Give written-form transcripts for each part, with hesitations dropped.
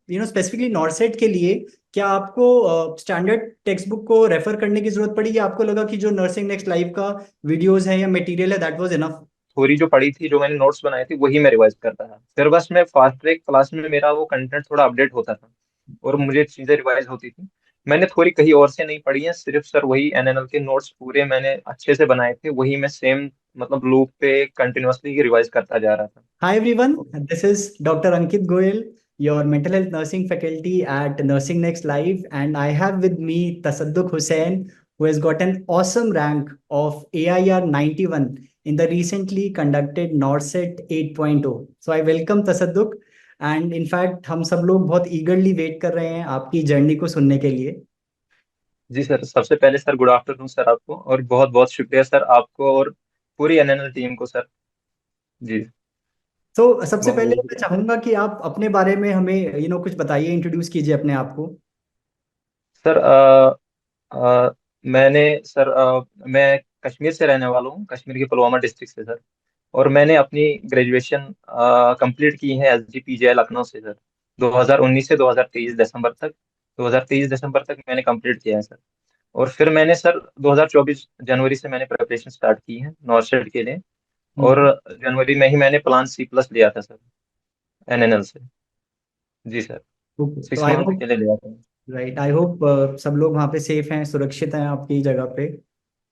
Specifically नॉर्सेट के लिए क्या आपको स्टैंडर्ड टेक्स्ट बुक को रेफर करने की जरूरत पड़ी, या आपको लगा कि जो नर्सिंग नेक्स्ट लाइव का वीडियोस है या मटेरियल है दैट वाज इनफ? थोड़ी जो पढ़ी थी, जो मैंने नोट्स बनाए थे, वही मैं रिवाइज करता था। फिर बस मैं फास्ट ट्रैक क्लास में मेरा वो कंटेंट थोड़ा अपडेट होता था और मुझे चीजें रिवाइज होती थी। मैंने थोड़ी कहीं और से नहीं पढ़ी है, सिर्फ सर वही एनएनएल के नोट्स पूरे मैंने अच्छे से बनाए थे, वही मैं सेम मतलब लूप पे कंटिन्यूअसली रिवाइज करता जा रहा था। Hi everyone, this is Dr. Ankit Goyal, your mental health nursing faculty at Nursing Next Live, and I have with me Tasadduq Hussain, who has got an awesome rank of AIR 91 in the recently conducted NORCET 8.0. So I welcome Tasadduq, and in fact हम सब लोग बहुत eagerly wait कर रहे हैं आपकी journey को सुनने के लिए। जी सर, सबसे पहले सर गुड आफ्टरनून सर आपको, और बहुत बहुत शुक्रिया सर आपको और पूरी एनएनएल टीम को सर। जी, तो सबसे बहुत पहले बहुत मैं शुक्रिया। चाहूंगा कि आप अपने बारे में हमें कुछ बताइए, इंट्रोड्यूस कीजिए अपने आप को। सर मैंने सर मैं कश्मीर से रहने वाला हूँ, कश्मीर के पुलवामा डिस्ट्रिक्ट से सर। और मैंने अपनी ग्रेजुएशन कंप्लीट की है एसजीपीजीआई लखनऊ से सर, 2019 से 2023 दिसंबर तक। 2023 दिसंबर तक मैंने कंप्लीट किया है सर। और फिर मैंने सर 2024 जनवरी से मैंने प्रिपरेशन स्टार्ट की है नॉर्सेट के लिए। और हम्म। जनवरी में ही मैंने प्लान सी प्लस लिया था सर, एनएनएल से। जी सर, ओके, तो सिक्स आई मंथ होप, के लिए लिया था। राइट, आई होप सब लोग वहाँ पे सेफ हैं, सुरक्षित हैं आपकी जगह पे,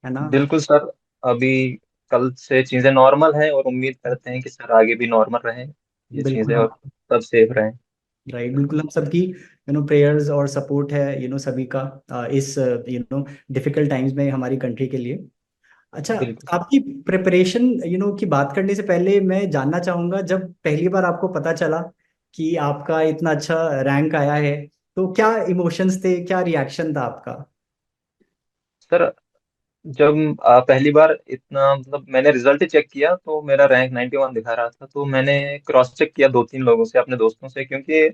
है ना? बिल्कुल सर। अभी कल से चीजें नॉर्मल हैं और उम्मीद करते हैं कि सर आगे भी नॉर्मल रहें ये बिल्कुल चीजें, हम, और सब सेफ रहें। राइट, बिल्कुल हम सबकी प्रेयर्स और सपोर्ट है सभी का इस डिफिकल्ट टाइम्स में हमारी कंट्री के लिए। अच्छा, बिल्कुल सर। आपकी प्रिपरेशन की बात करने से पहले मैं जानना चाहूँगा, जब पहली बार आपको पता चला कि आपका इतना अच्छा रैंक आया है, तो क्या इमोशंस थे, क्या रिएक्शन था आपका? सर जब पहली बार इतना मतलब मैंने रिजल्ट चेक किया तो मेरा रैंक 91 दिखा रहा था, तो मैंने क्रॉस चेक किया दो तीन लोगों से, अपने दोस्तों से, क्योंकि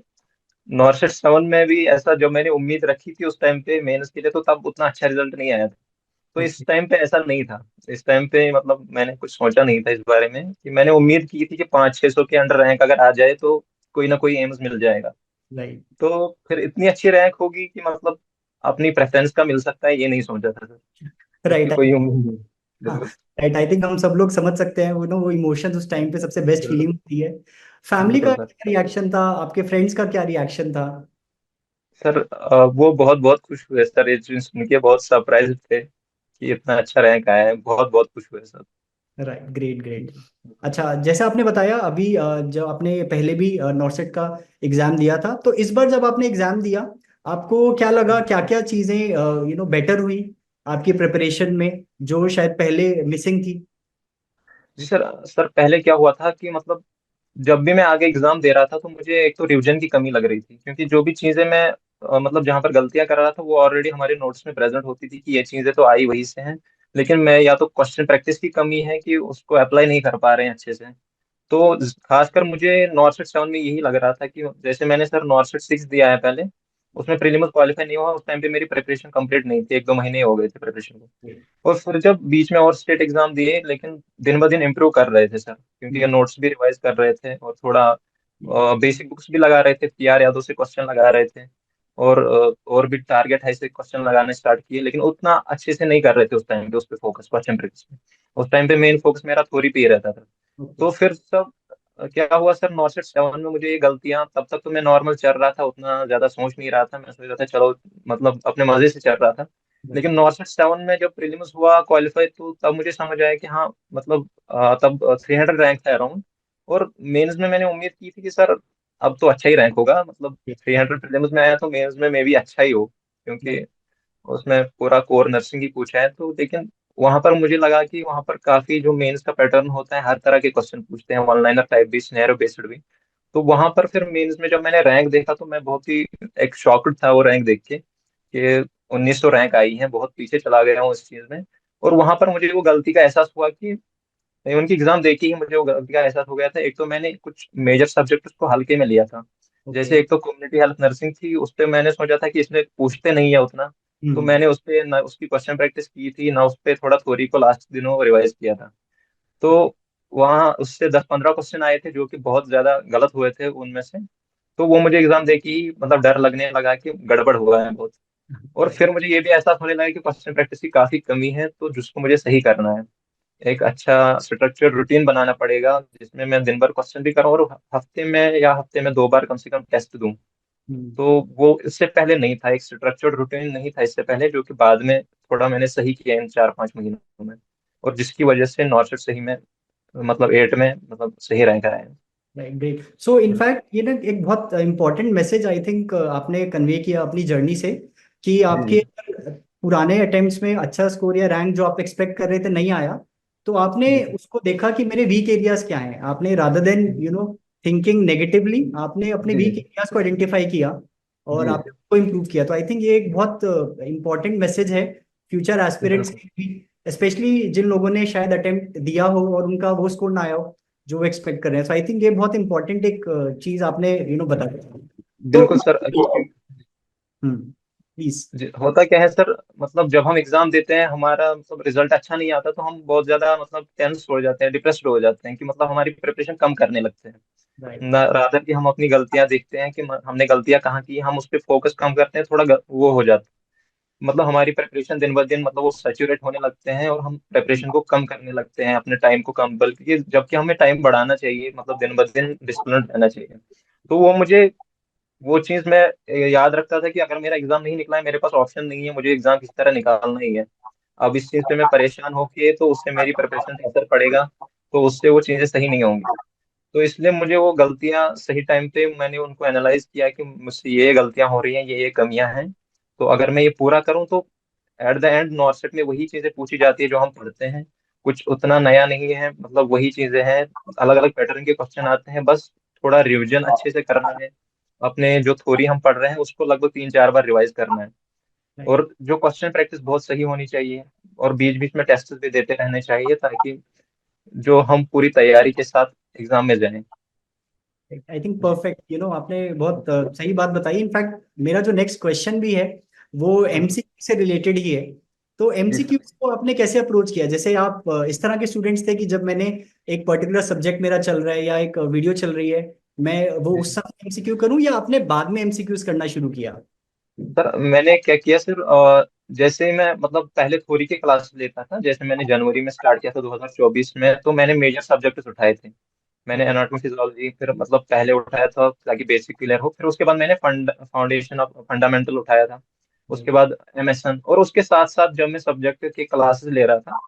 नॉर्थ सेवन में भी ऐसा जो मैंने उम्मीद रखी थी उस टाइम पे मेंस के लिए, तो तब उतना अच्छा रिजल्ट नहीं आया था। तो इस ओके। टाइम पे ऐसा नहीं था। इस टाइम पे मतलब मैंने कुछ सोचा नहीं था इस बारे में, कि मैंने उम्मीद की थी कि 500-600 के अंडर रैंक अगर आ जाए तो कोई ना कोई एम्स मिल जाएगा। राइट। तो फिर इतनी अच्छी रैंक होगी कि मतलब अपनी प्रेफरेंस का मिल सकता है, ये नहीं सोचा था सर। इसकी राइट। कोई उम्मीद नहीं। हाँ, बिल्कुल। राइट, आई थिंक हम सब लोग समझ सकते हैं वो इमोशंस उस टाइम पे सबसे बेस्ट बिल्कुल। फीलिंग होती है। फैमिली बिल्कुल का सर। क्या रिएक्शन था, आपके फ्रेंड्स का क्या रिएक्शन था? सर वो बहुत बहुत खुश हुए सर, ये चीज सुन के बहुत सरप्राइज थे कि इतना अच्छा रैंक आया है, बहुत बहुत खुश हुए सर। Right, great great. अच्छा, जैसे आपने बताया अभी, जब आपने पहले भी नॉर्सेट का एग्जाम दिया था, तो इस बार जब आपने एग्जाम दिया, आपको क्या लगा, क्या क्या चीजें बेटर हुई आपकी प्रिपरेशन में, जो शायद पहले मिसिंग थी? जी सर। सर पहले क्या हुआ था कि मतलब जब भी मैं आगे एग्जाम दे रहा था तो मुझे एक तो रिवीजन की कमी लग रही थी, क्योंकि जो भी चीजें मैं मतलब जहाँ पर गलतियां कर रहा था वो ऑलरेडी हमारे नोट्स में प्रेजेंट होती थी कि ये चीजें तो आई वहीं से हैं। लेकिन मैं या तो क्वेश्चन प्रैक्टिस की कमी है कि उसको अप्लाई नहीं कर पा रहे हैं अच्छे से। तो खासकर मुझे नॉर्सेट सेवन में यही लग रहा था कि जैसे मैंने सर नॉर्सेट सिक्स दिया है पहले, उसमें प्रीलिम्स क्वालिफाई नहीं हुआ, उस टाइम पे मेरी प्रिपरेशन कंप्लीट नहीं थी, एक दो महीने हो गए थे प्रिपरेशन को। और फिर जब बीच में और स्टेट एग्जाम दिए, लेकिन दिन ब दिन इम्प्रूव कर रहे थे सर, क्योंकि ये नोट्स भी रिवाइज कर रहे थे और थोड़ा बेसिक बुक्स भी लगा रहे थे, पीआर यादव से क्वेश्चन लगा रहे थे। और भी टारगेट है से क्वेश्चन लगाने स्टार्ट किए, लेकिन उतना अच्छे से नहीं कर रहे थे उस टाइम पे उस पर फोकस, क्वेश्चन प्रैक्टिस में। उस टाइम पे मेन फोकस मेरा थ्योरी पे ही रहता था। ओके। तो फिर सब क्या हुआ सर, नॉर्सेट सेवन में मुझे ये गलतियां, तब तक तो मैं नॉर्मल चल रहा था, उतना ज्यादा सोच नहीं रहा था, मैं सोच रहा था चलो मतलब अपने मजे से चल रहा था। लेकिन नॉर्सेट सेवन में जब प्रीलिम्स हुआ क्वालिफाई, तो तब मुझे समझ आया कि हाँ मतलब तब 300 रैंक था अराउंड। और मेंस में मैंने उम्मीद की थी कि सर अब तो अच्छा ही रैंक होगा, मतलब 300 प्रीलिम्स में आया तो मेंस में मे भी अच्छा ही हो, क्योंकि उसमें पूरा कोर नर्सिंग ही पूछा है। तो लेकिन वहां पर मुझे लगा कि वहां पर काफी जो मेंस का पैटर्न होता है, हर तरह के क्वेश्चन पूछते हैं, वन लाइनर टाइप भी, सिनेरियो बेस्ड भी। तो वहां पर फिर मेंस में जब मैंने रैंक देखा तो मैं बहुत ही एक शॉक्ड था वो रैंक देख के, कि 1900 रैंक आई है, बहुत पीछे चला गया हूँ इस चीज में। और वहां पर मुझे वो गलती का एहसास हुआ कि उनकी एग्जाम देखी ही मुझे वो गलती का एहसास हो गया था। एक तो मैंने कुछ मेजर सब्जेक्ट उसको हल्के में लिया था। ओके। जैसे एक तो कम्युनिटी हेल्थ नर्सिंग थी, उस पे मैंने सोचा था कि इसमें पूछते नहीं है उतना। तो हम्म। मैंने उस पे ना उसकी क्वेश्चन प्रैक्टिस की थी ना, उस पे थोड़ा थ्योरी को लास्ट दिनों रिवाइज किया था। तो वहाँ उससे 10-15 क्वेश्चन आए थे जो कि बहुत ज्यादा गलत हुए थे उनमें से। तो वो मुझे एग्जाम दे के ही मतलब डर लगने लगा कि गड़बड़ हुआ है बहुत। और फिर मुझे ये भी एहसास होने लगा कि क्वेश्चन प्रैक्टिस की काफी कमी है, तो जिसको मुझे सही करना है, एक अच्छा स्ट्रक्चर रूटीन बनाना पड़ेगा जिसमें मैं दिन भर क्वेश्चन भी करूँ और हफ्ते में या हफ्ते में 2 बार कम से कम टेस्ट दूं। हम्म। तो वो इससे पहले नहीं था, एक स्ट्रक्चर्ड रूटीन नहीं था इससे पहले, जो कि बाद में थोड़ा मैंने सही किया इन 4-5 महीनों में, और जिसकी वजह से नॉर्थ सही में मतलब 8 में मतलब सही रैंक आया है। Right, great. सो इनफैक्ट ये ना एक बहुत इंपॉर्टेंट मैसेज आई थिंक आपने कन्वे किया अपनी जर्नी से, कि जी जी आपके पुराने अटेम्प्ट्स में अच्छा स्कोर या रैंक जो आप एक्सपेक्ट कर रहे थे नहीं आया, तो आपने जी उसको देखा कि मेरे वीक एरियाज क्या हैं। आपने रादर देन थिंकिंग नेगेटिवली, आपने अपने जी वीक जी एरियाज को आइडेंटिफाई किया और जी आपने उसको इम्प्रूव किया। तो आई थिंक ये एक बहुत इंपॉर्टेंट मैसेज है फ्यूचर जी, एस्पिरेंट्स बिल्कुल। के लिए, स्पेशली जिन लोगों ने शायद अटेम्प्ट दिया हो और उनका वो स्कोर ना आया हो जो वो एक्सपेक्ट कर रहे हैं। सो आई थिंक ये बहुत इंपॉर्टेंट एक चीज आपने बताया। तो बिल्कुल सर, क्योंकि प्लीज। होता क्या है सर, मतलब जब हम एग्जाम देते हैं हमारा मतलब रिजल्ट अच्छा नहीं आता तो हम बहुत ज्यादा मतलब टेंस हो जाते हैं, डिप्रेस्ड हो जाते हैं कि मतलब हमारी प्रिपरेशन कम करने लगते हैं। राइट। ना रादर कि हम अपनी गलतियां देखते हैं कि हमने गलतियां कहाँ की, हम उस पर फोकस कम करते हैं, थोड़ा वो हो जाता है, मतलब हमारी प्रिपरेशन दिन ब दिन मतलब वो सैचुरेट होने लगते हैं और हम प्रिपरेशन को कम करने लगते हैं, अपने टाइम को कम, बल्कि जबकि हमें टाइम बढ़ाना चाहिए, मतलब दिन ब दिन डिसिप्लिन रहना चाहिए। तो वो मुझे वो चीज मैं याद रखता था कि अगर मेरा एग्जाम नहीं निकला है, मेरे पास ऑप्शन नहीं है, मुझे एग्जाम किस तरह निकालना ही है। अब इस चीज पे मैं परेशान होके तो उससे मेरी प्रिपरेशन पे असर पड़ेगा, तो उससे वो चीजें सही नहीं होंगी। तो इसलिए मुझे वो गलतियां सही टाइम पे मैंने उनको एनालाइज किया कि मुझसे ये गलतियां हो रही हैं, ये कमियां हैं। तो अगर मैं ये पूरा करूं तो एट द एंड नॉर्सेट में वही चीजें पूछी जाती है जो हम पढ़ते हैं, कुछ उतना नया नहीं है, मतलब वही चीजें हैं। अलग अलग पैटर्न के क्वेश्चन आते हैं, बस थोड़ा रिवीजन अच्छे से करना है, अपने जो थ्योरी हम पढ़ रहे हैं उसको लगभग 3-4 बार रिवाइज करना है। राइट। और जो क्वेश्चन प्रैक्टिस बहुत सही होनी चाहिए, और बीच बीच में टेस्ट भी देते रहने चाहिए, ताकि जो हम पूरी तैयारी के साथ एग्जाम में जाएं। आई थिंक जी परफेक्ट, आपने बहुत सही बात बताई। इनफैक्ट मेरा जो नेक्स्ट क्वेश्चन भी है वो जी एमसीक्यू से रिलेटेड ही है। तो जी एमसीक्यू सर। को आपने कैसे अप्रोच किया? जैसे आप इस तरह के स्टूडेंट्स थे कि जब मैंने एक पर्टिकुलर सब्जेक्ट मेरा चल रहा है या एक वीडियो चल रही है, मैं वो जी उस समय एमसीक्यू करूं, या आपने बाद में एमसीक्यूज करना शुरू किया? सर, मैंने क्या किया सर, जैसे मैं मतलब पहले थ्योरी की क्लास लेता था, जैसे मैंने जनवरी में स्टार्ट किया था 2024 में, तो मैंने मेजर सब्जेक्ट्स उठाए थे। मैंने ओके। एनाटॉमी फिजियोलॉजी फिर मतलब पहले उठाया था ताकि बेसिक क्लियर हो, फिर उसके बाद मैंने फाउंडेशन ऑफ फंडामेंटल उठाया था, उसके बाद एमएसएन, और उसके साथ साथ जब मैं सब्जेक्ट की क्लासेस ले रहा था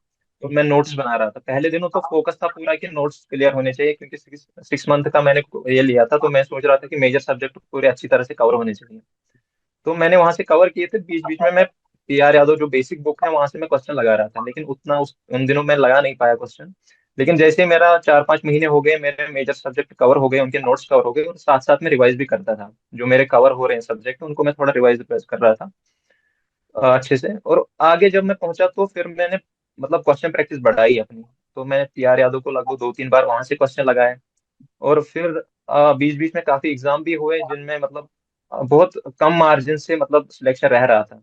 तो मैं नोट्स बना रहा था। पहले दिनों तो फोकस था पूरा कि नोट्स क्लियर होने चाहिए, क्योंकि 6 मंथ का मैंने ये लिया था, तो मैं सोच रहा था कि मेजर सब्जेक्ट पूरे अच्छी तरह से कवर होने चाहिए। तो मैंने वहां से कवर किए थे, बीच बीच में मैं पीआर यादव जो बेसिक बुक है वहां से मैं क्वेश्चन लगा रहा था, लेकिन उतना उन दिनों मैं लगा नहीं पाया क्वेश्चन। लेकिन जैसे ही मेरा 4-5 महीने हो गए, मेरे मेजर सब्जेक्ट कवर हो गए, उनके नोट्स कवर हो गए, और साथ साथ में रिवाइज भी करता था, जो मेरे कवर हो रहे हैं सब्जेक्ट उनको मैं थोड़ा रिवाइज कर रहा था अच्छे से। और आगे जब मैं पहुंचा तो फिर मैंने मतलब क्वेश्चन प्रैक्टिस बढ़ाई अपनी। तो मैं पीआर यादव को लगभग 2-3 बार वहां से क्वेश्चन लगाए, और फिर बीच बीच में काफी एग्जाम भी हुए जिनमें मतलब बहुत कम मार्जिन से मतलब सिलेक्शन रह रहा था।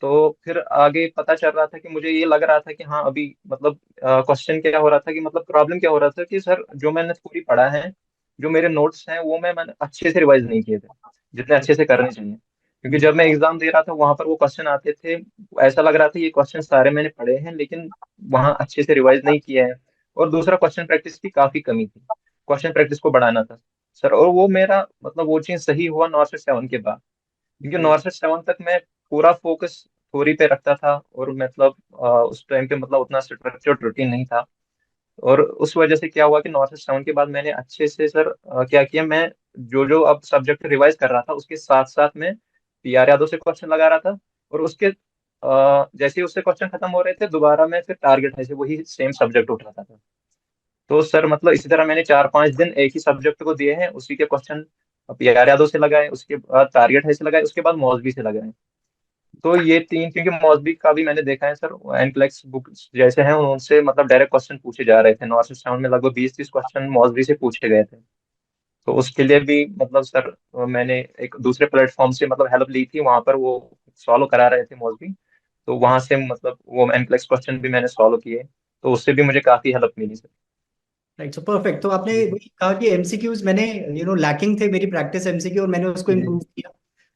तो फिर आगे पता चल रहा था कि मुझे ये लग रहा था कि हाँ अभी मतलब क्वेश्चन क्या हो रहा था कि मतलब प्रॉब्लम क्या हो रहा था कि सर जो मैंने पूरी पढ़ा है, जो मेरे नोट्स हैं वो मैंने अच्छे से रिवाइज नहीं किए थे, जितने अच्छे से करने चाहिए। क्योंकि जब मैं एग्जाम दे रहा था वहां पर वो क्वेश्चन आते थे, ऐसा लग रहा था ये क्वेश्चन सारे मैंने पढ़े हैं, लेकिन वहाँ अच्छे से रिवाइज नहीं किया है। और दूसरा, क्वेश्चन प्रैक्टिस की काफी कमी थी, क्वेश्चन प्रैक्टिस को बढ़ाना था सर। और वो मेरा मतलब वो चीज सही हुआ नॉर्थ से 7 के बाद, क्योंकि नौ से 7 तक मैं पूरा फोकस थ्योरी पे रखता था, और मतलब उस टाइम पे मतलब उतना स्ट्रक्चर्ड रूटीन नहीं था। और उस वजह से क्या हुआ कि नौ से 7 के बाद मैंने अच्छे से सर क्या किया, मैं जो जो अब सब्जेक्ट रिवाइज कर रहा था उसके साथ साथ में पीआर यादव से क्वेश्चन लगा रहा था, और उसके जैसे ही उससे क्वेश्चन खत्म हो रहे थे दोबारा मैं फिर टारगेट है से वही सेम सब्जेक्ट उठाता था। तो सर मतलब इसी तरह मैंने 4-5 दिन एक ही सब्जेक्ट को दिए हैं, उसी के क्वेश्चन पीआर यादव से लगाए, उसके बाद टारगेट है से लगाए, उसके बाद मौलवी से लगाए। तो ये तीन, क्योंकि मौसबी का भी मैंने देखा है सर, एनक्लेक्स बुक जैसे हैं उनसे मतलब डायरेक्ट क्वेश्चन पूछे जा रहे थे, नॉर्थ साउंड में लगभग 20-30 क्वेश्चन मौसबी से पूछे गए थे। तो उसके लिए भी मतलब सर मैंने एक दूसरे प्लेटफॉर्म से मतलब हेल्प ली थी, वहां पर वो सॉल्व करा रहे थे मौसबी, तो वहां से मतलब वो एनक्लेक्स क्वेश्चन भी मैंने सॉल्व किए, तो उससे भी मुझे काफी हेल्प मिली सर। Right, so perfect. तो आपने जी सर। वही कहा कि एमसीक्यूज मैंने लैकिंग थे मेरी प्रैक्टिस एमसीक्यू, और मैंने उसको जी इम्प्रूव किया।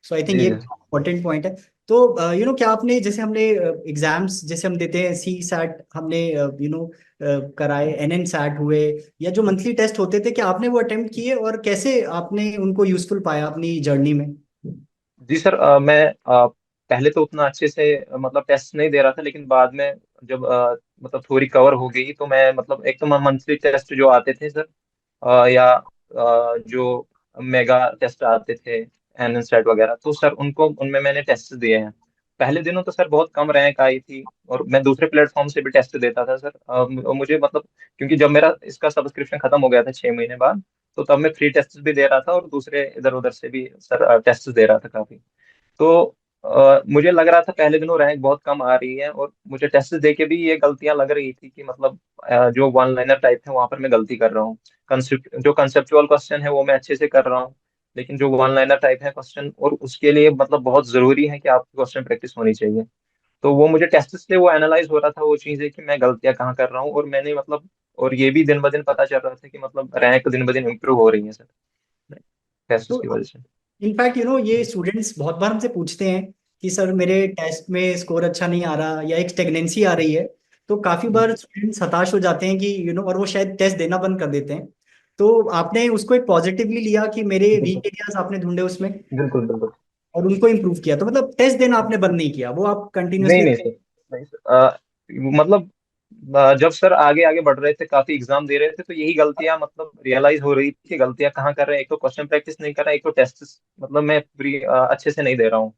सो आई थिंक जी ये जी। इम्पोर्टेंट पॉइंट है। तो क्या आपने, जैसे हमने एग्जाम्स जैसे हम देते हैं, सी सैट हमने कराए, एनएन सैट हुए, या जो मंथली टेस्ट होते थे, क्या आपने वो अटेम्प्ट किए, और कैसे आपने उनको यूजफुल पाया अपनी जर्नी में? जी सर, मैं पहले तो उतना अच्छे से मतलब टेस्ट नहीं दे रहा था, लेकिन बाद में जब मतलब थोड़ी कवर हो गई तो मैं मतलब एक तो मंथली टेस्ट जो आते थे सर, या जो मेगा टेस्ट आते थे एनएन सेट वगैरह, तो सर उनको उनमें मैंने टेस्ट दिए हैं। पहले दिनों तो सर बहुत कम रैंक आई थी, और मैं दूसरे प्लेटफॉर्म से भी टेस्ट देता था सर। मुझे मतलब क्योंकि जब मेरा इसका सब्सक्रिप्शन खत्म हो गया था 6 महीने बाद, तो तब मैं फ्री टेस्ट भी दे रहा था और दूसरे इधर उधर से भी सर टेस्ट दे रहा था काफी। तो मुझे लग रहा था पहले दिनों रैंक बहुत कम आ रही है, और मुझे टेस्ट दे के भी ये गलतियां लग रही थी कि मतलब जो वन लाइनर टाइप है वहां पर मैं गलती कर रहा हूँ। कंसेप्ट जो कंसेप्चुअल क्वेश्चन है वो मैं अच्छे से कर रहा हूँ, लेकिन जो वन लाइनर टाइप है क्वेश्चन, और उसके लिए मतलब बहुत जरूरी है कि आपकी क्वेश्चन प्रैक्टिस होनी चाहिए। तो वो मुझे टेस्ट से वो एनालाइज हो रहा था वो चीजें कि मैं गलतियां कहाँ कर रहा हूँ, और मैंने मतलब और ये भी दिन ब दिन पता चल रहा था कि मतलब रैंक दिन ब दिन इम्प्रूव हो रही है सर, टेस्ट तो की वजह से। इनफैक्ट ये स्टूडेंट्स बहुत बार हमसे पूछते हैं कि सर मेरे टेस्ट में स्कोर अच्छा नहीं आ रहा, या एक स्टेगनेंसी आ रही है। तो काफी बार स्टूडेंट्स हताश हो जाते हैं कि और वो शायद टेस्ट देना बंद कर देते हैं। तो आपने उसको एक पॉजिटिवली लिया कि मेरे वीक एरियाज आपने ढूंढे उसमें, बिल्कुल बिल्कुल। और उनको इम्प्रूव किया। तो मतलब टेस्ट देना आपने बंद नहीं किया, वो आप नहीं कंटिन्यूअसली। नहीं सर, नहीं सर। मतलब जब सर आगे आगे बढ़ रहे थे, काफी एग्जाम दे रहे थे, तो यही गलतियां मतलब रियलाइज हो रही थी कि गलतियां कहाँ कर रहे हैं। एक तो क्वेश्चन प्रैक्टिस नहीं कर रहा है, एक तो टेस्ट मतलब मैं पूरी अच्छे से नहीं दे रहा हूँ।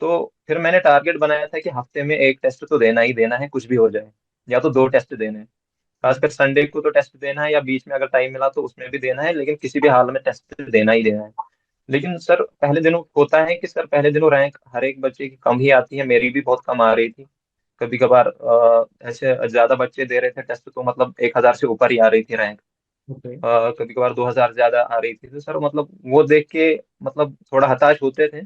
तो फिर मैंने टारगेट बनाया था कि हफ्ते में एक टेस्ट तो देना ही देना है, कुछ भी हो जाए, या तो दो टेस्ट देने हैं। खासकर संडे को तो टेस्ट देना है, या बीच में अगर टाइम मिला तो उसमें भी देना है, लेकिन किसी भी हाल में टेस्ट देना ही देना है। लेकिन सर पहले दिनों होता है कि सर पहले दिनों रैंक हर एक बच्चे की कम ही आती है, मेरी भी बहुत कम आ रही थी। कभी कभार ऐसे ज्यादा बच्चे दे रहे थे टेस्ट तो मतलब 1,000 से ऊपर ही आ रही थी रैंक। ओके। कभी कभार 2,000 ज्यादा आ रही थी, तो सर मतलब वो देख के मतलब थोड़ा हताश होते थे।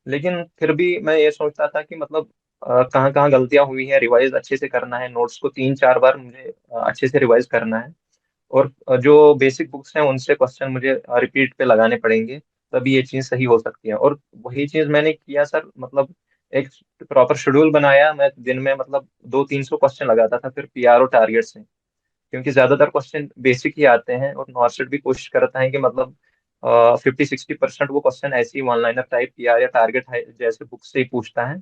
लेकिन फिर भी मैं ये सोचता था कि मतलब कहाँ कहाँ गलतियां हुई है, रिवाइज अच्छे से करना है, नोट्स को 3-4 बार मुझे अच्छे से रिवाइज करना है। और जो बेसिक बुक्स हैं उनसे क्वेश्चन मुझे रिपीट पे लगाने पड़ेंगे, तभी ये चीज़ सही हो सकती है। और वही चीज़ मैंने किया सर, मतलब एक प्रॉपर शेड्यूल बनाया। मैं दिन में मतलब 200-300 क्वेश्चन लगाता था, फिर पीआरओ टारगेट से, क्योंकि ज्यादातर क्वेश्चन बेसिक ही आते हैं, और नॉर्सेट भी कोशिश करता है कि मतलब 50-60% वो क्वेश्चन ऐसे ही वन लाइनर टाइप या टारगेट है जैसे बुक से ही पूछता है,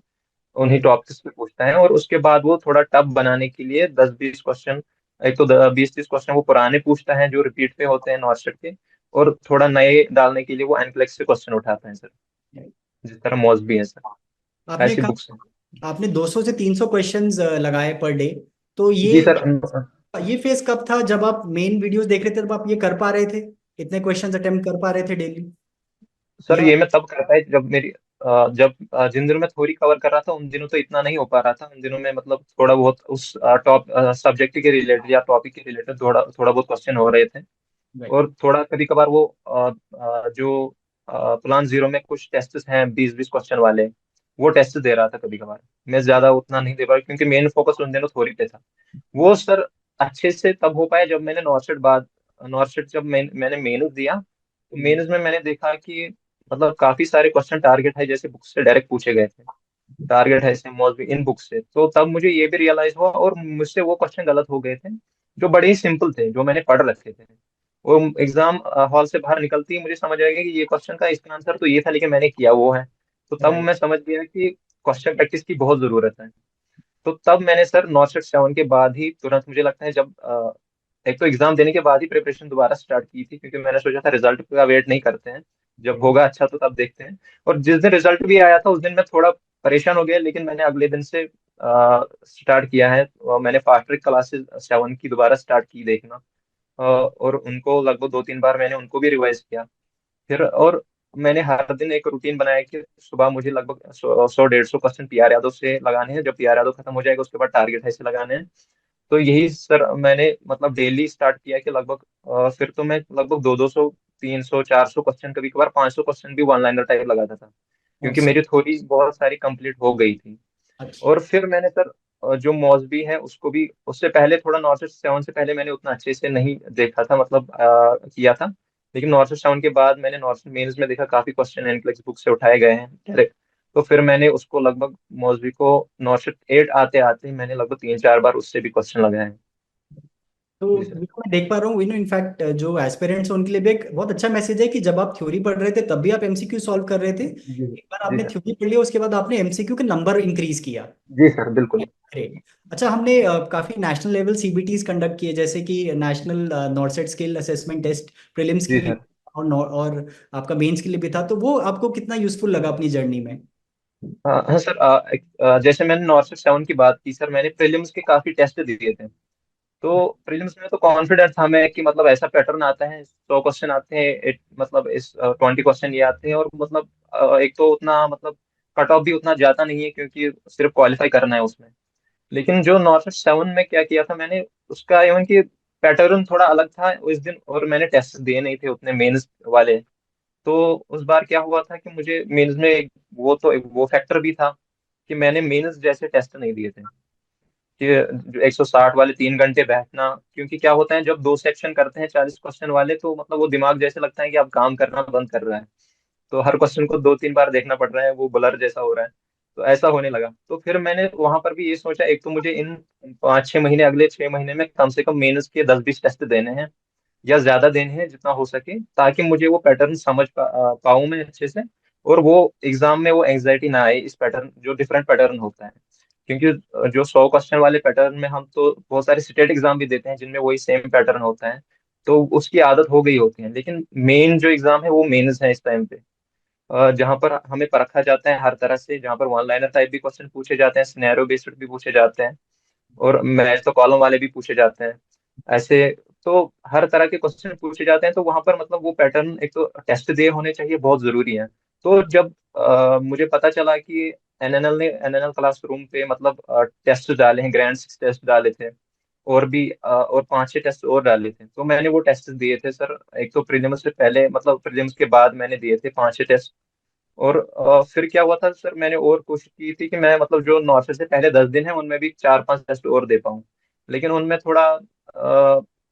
उन्हीं टॉपिक्स पे पूछता है। और उसके बाद वो थोड़ा टफ बनाने के लिए 10-20 क्वेश्चन, एक तो 20-30 क्वेश्चन वो पुराने पूछता है जो रिपीट पे होते हैं नॉर्सेट के, और थोड़ा नए डालने के लिए वो एनक्लेक्स से क्वेश्चन उठाता है सर, जिस तरह मॉस भी है सर, आपने ऐसी बुक्स हैं। कहा आपने 200 से 300 क्वेश्चंस लगाए पर डे। तो जी सर। ये फेज कब था जब आप मेन वीडियोस देख रहे थे, तब आप ये कर पा रहे थे, इतने क्वेश्चंस अटेम्प्ट कर पा रहे थे डेली? सर या ये मैं तब करता है जब मेरी जिन दिनों में थोड़ी कवर कर रहा था, उन दिनों तो इतना नहीं हो पा रहा था। उन दिनों में मतलब थोड़ा बहुत उस टॉप सब्जेक्ट के रिलेटेड या टॉपिक के रिलेटेड थोड़ा थोड़ा बहुत क्वेश्चन हो रहे थे। राइट। और थोड़ा कभी कभार वो जो प्लान जीरो में कुछ टेस्ट हैं 20-20 क्वेश्चन वाले, वो टेस्ट दे रहा था कभी कभार। मैं ज्यादा उतना नहीं दे पाया, क्योंकि मेन फोकस उन दिनों थोड़ी पे था। वो सर अच्छे से तब हो पाया जब मैंने नॉर्सेट जब मैंने मेंस दिया, तो मेंस में मैंने देखा कि मतलब काफी सारे क्वेश्चन टारगेट है जैसे बुक से डायरेक्ट पूछे गए थे। टारगेट है इसमें मौजूद इन बुक से, तो तब मुझे ये भी रियलाइज हुआ, और मुझसे वो क्वेश्चन गलत हो गए थे जो बड़े ही सिंपल थे, जो मैंने पढ़ रखे थे। वो एग्जाम हॉल से बाहर निकलती ही मुझे समझ आएगा कि ये क्वेश्चन का इसका आंसर तो ये था, लेकिन मैंने किया वो है। तो तब राइट। मैं समझ गया कि क्वेश्चन प्रैक्टिस की बहुत जरूरत है। तो तब मैंने सर नॉर्सेट 7 के बाद ही तुरंत, मुझे लगता है जब एक तो एग्जाम देने के बाद ही प्रिपरेशन दोबारा स्टार्ट की थी, क्योंकि मैंने सोचा था रिजल्ट का वेट नहीं करते हैं, जब होगा अच्छा तो तब देखते हैं। और जिस दिन रिजल्ट भी आया था उस दिन मैं थोड़ा परेशान हो गया, लेकिन मैंने अगले दिन से स्टार्ट किया है। मैंने फास्ट ट्रैक क्लासेस 7 की दोबारा स्टार्ट की देखना, और उनको लगभग 2-3 बार मैंने उनको भी रिवाइज किया। फिर और मैंने हर दिन एक रूटीन बनाया कि सुबह मुझे लगभग 100-150 क्वेश्चन पीआर यादव से लगाने हैं। जब पीआर यादव खत्म हो जाएगा उसके बाद टारगेट है से लगाने हैं। तो यही सर मैंने मतलब डेली स्टार्ट किया कि लगभग फिर तो मैं लगभग 200 300 400 क्वेश्चन, कभी कभार 500 क्वेश्चन भी वन लाइनर टाइप लगाता था, क्योंकि ऑसम। मेरी थोड़ी बहुत सारी कंप्लीट हो गई थी। अच्छा। और फिर मैंने सर जो मॉसबी है उसको भी, उससे पहले थोड़ा नॉर्सेट सेवन से पहले मैंने उतना अच्छे से नहीं देखा था, मतलब किया था। लेकिन नॉर्सेट सेवन के बाद मैंने नॉर्सेट मेंस में देखा काफी क्वेश्चन एनक्लेक्स बुक से उठाए गए हैं डायरेक्ट। तो फिर मैंने उसको लगभग मॉसबी को नॉर्सेट एट आते आते ही मैंने लगभग 3-4 बार उससे भी क्वेश्चन लगाए हैं। तो जी सर। बिल्कुल मैं देख पा रहा हूँ, इनफैक्ट जो एस्पिरेंट्स हैं उनके लिए भी एक बहुत अच्छा मैसेज है कि जब आप थ्योरी पढ़ रहे थे तब भी आप एमसीक्यू सॉल्व कर रहे थे। जी एक बार जी आपने सर। थ्योरी पढ़ लिया उसके बाद आपने एमसीक्यू के नंबर इंक्रीज किया। जी सर बिल्कुल। ग्रेट। अच्छा, हमने काफी नेशनल लेवल सीबीटीज कंडक्ट किए, जैसे कि national NORCET skill assessment test prelims के जी लिए, सर। और आपका मेंस के लिए भी था, तो वो आपको कितना यूजफुल लगा अपनी जर्नी में? हाँ हाँ सर, जैसे मैंने नॉर्सेट सेवन की बात की सर, मैंने प्रीलिम्स के काफी टेस्ट दिए थे। तो प्रीलिम्स में तो कॉन्फिडेंस था मैं कि मतलब ऐसा पैटर्न आता है, 100 क्वेश्चन आते हैं, मतलब इस 20 क्वेश्चन ये आते हैं, और मतलब एक तो उतना मतलब कट ऑफ भी उतना ज्यादा नहीं है क्योंकि सिर्फ क्वालिफाई करना है उसमें। लेकिन जो नॉर्थ सेवन में क्या किया था मैंने, उसका इवन कि पैटर्न थोड़ा अलग था उस दिन, और मैंने टेस्ट दिए नहीं थे उतने मेंस वाले। तो उस बार क्या हुआ था कि मुझे मेंस में वो फैक्टर भी था कि मैंने मेंस जैसे टेस्ट नहीं दिए थे, कि जो 160 वाले 3 घंटे बैठना। क्योंकि क्या होता है जब दो सेक्शन करते हैं 40 क्वेश्चन वाले, तो मतलब वो दिमाग जैसे लगता है कि अब काम करना बंद कर रहा है। तो हर क्वेश्चन को 2-3 बार देखना पड़ रहा है, वो ब्लर जैसा हो रहा है। तो ऐसा होने लगा, तो फिर मैंने वहां पर भी ये सोचा, एक तो मुझे इन 5-6 महीने, अगले 6 महीने में कम से कम मेंस के 10-20 टेस्ट देने हैं, या ज्यादा देने हैं जितना हो सके, ताकि मुझे वो पैटर्न समझ पाऊं मैं अच्छे से। और वो एग्जाम में वो एंग्जाइटी ना आए, इस पैटर्न जो डिफरेंट पैटर्न होता है। क्योंकि जो 100 क्वेश्चन वाले पैटर्न में हम तो बहुत सारे स्टेट एग्जाम भी देते हैं जिनमें वही सेम पैटर्न होता है, तो उसकी आदत हो गई होती है। लेकिन मेन जो एग्जाम है वो मेंस है इस टाइम पे, जहाँ पर हमें परखा जाता है हर तरह से, जहाँ पर वन लाइनर टाइप भी क्वेश्चन पूछे जाते हैं, सिनेरियो बेस्ड भी पूछे जाते हैं, और मैच तो कॉलम वाले भी पूछे जाते हैं ऐसे। तो हर तरह के क्वेश्चन पूछे जाते हैं, तो वहां पर मतलब वो पैटर्न एक तो टेस्ट दिए होने चाहिए, बहुत जरूरी है। तो जब मुझे पता चला कि एनएनएल क्लासरूम पे मतलब टेस्ट डाले हैं, ग्रैंड 6 टेस्ट डाले थे, और भी और 5-6 टेस्ट और डाले थे, तो मैंने वो टेस्ट दिए थे सर। एक तो प्रीलिम्स से पहले, मतलब प्रीलिम्स के बाद मैंने दिए थे 5-6 टेस्ट। और फिर क्या हुआ था सर, मैंने और कोशिश की थी कि मैं मतलब जो नॉर्थ से पहले 10 दिन है उनमें भी 4-5 टेस्ट और दे पाऊँ। लेकिन उनमें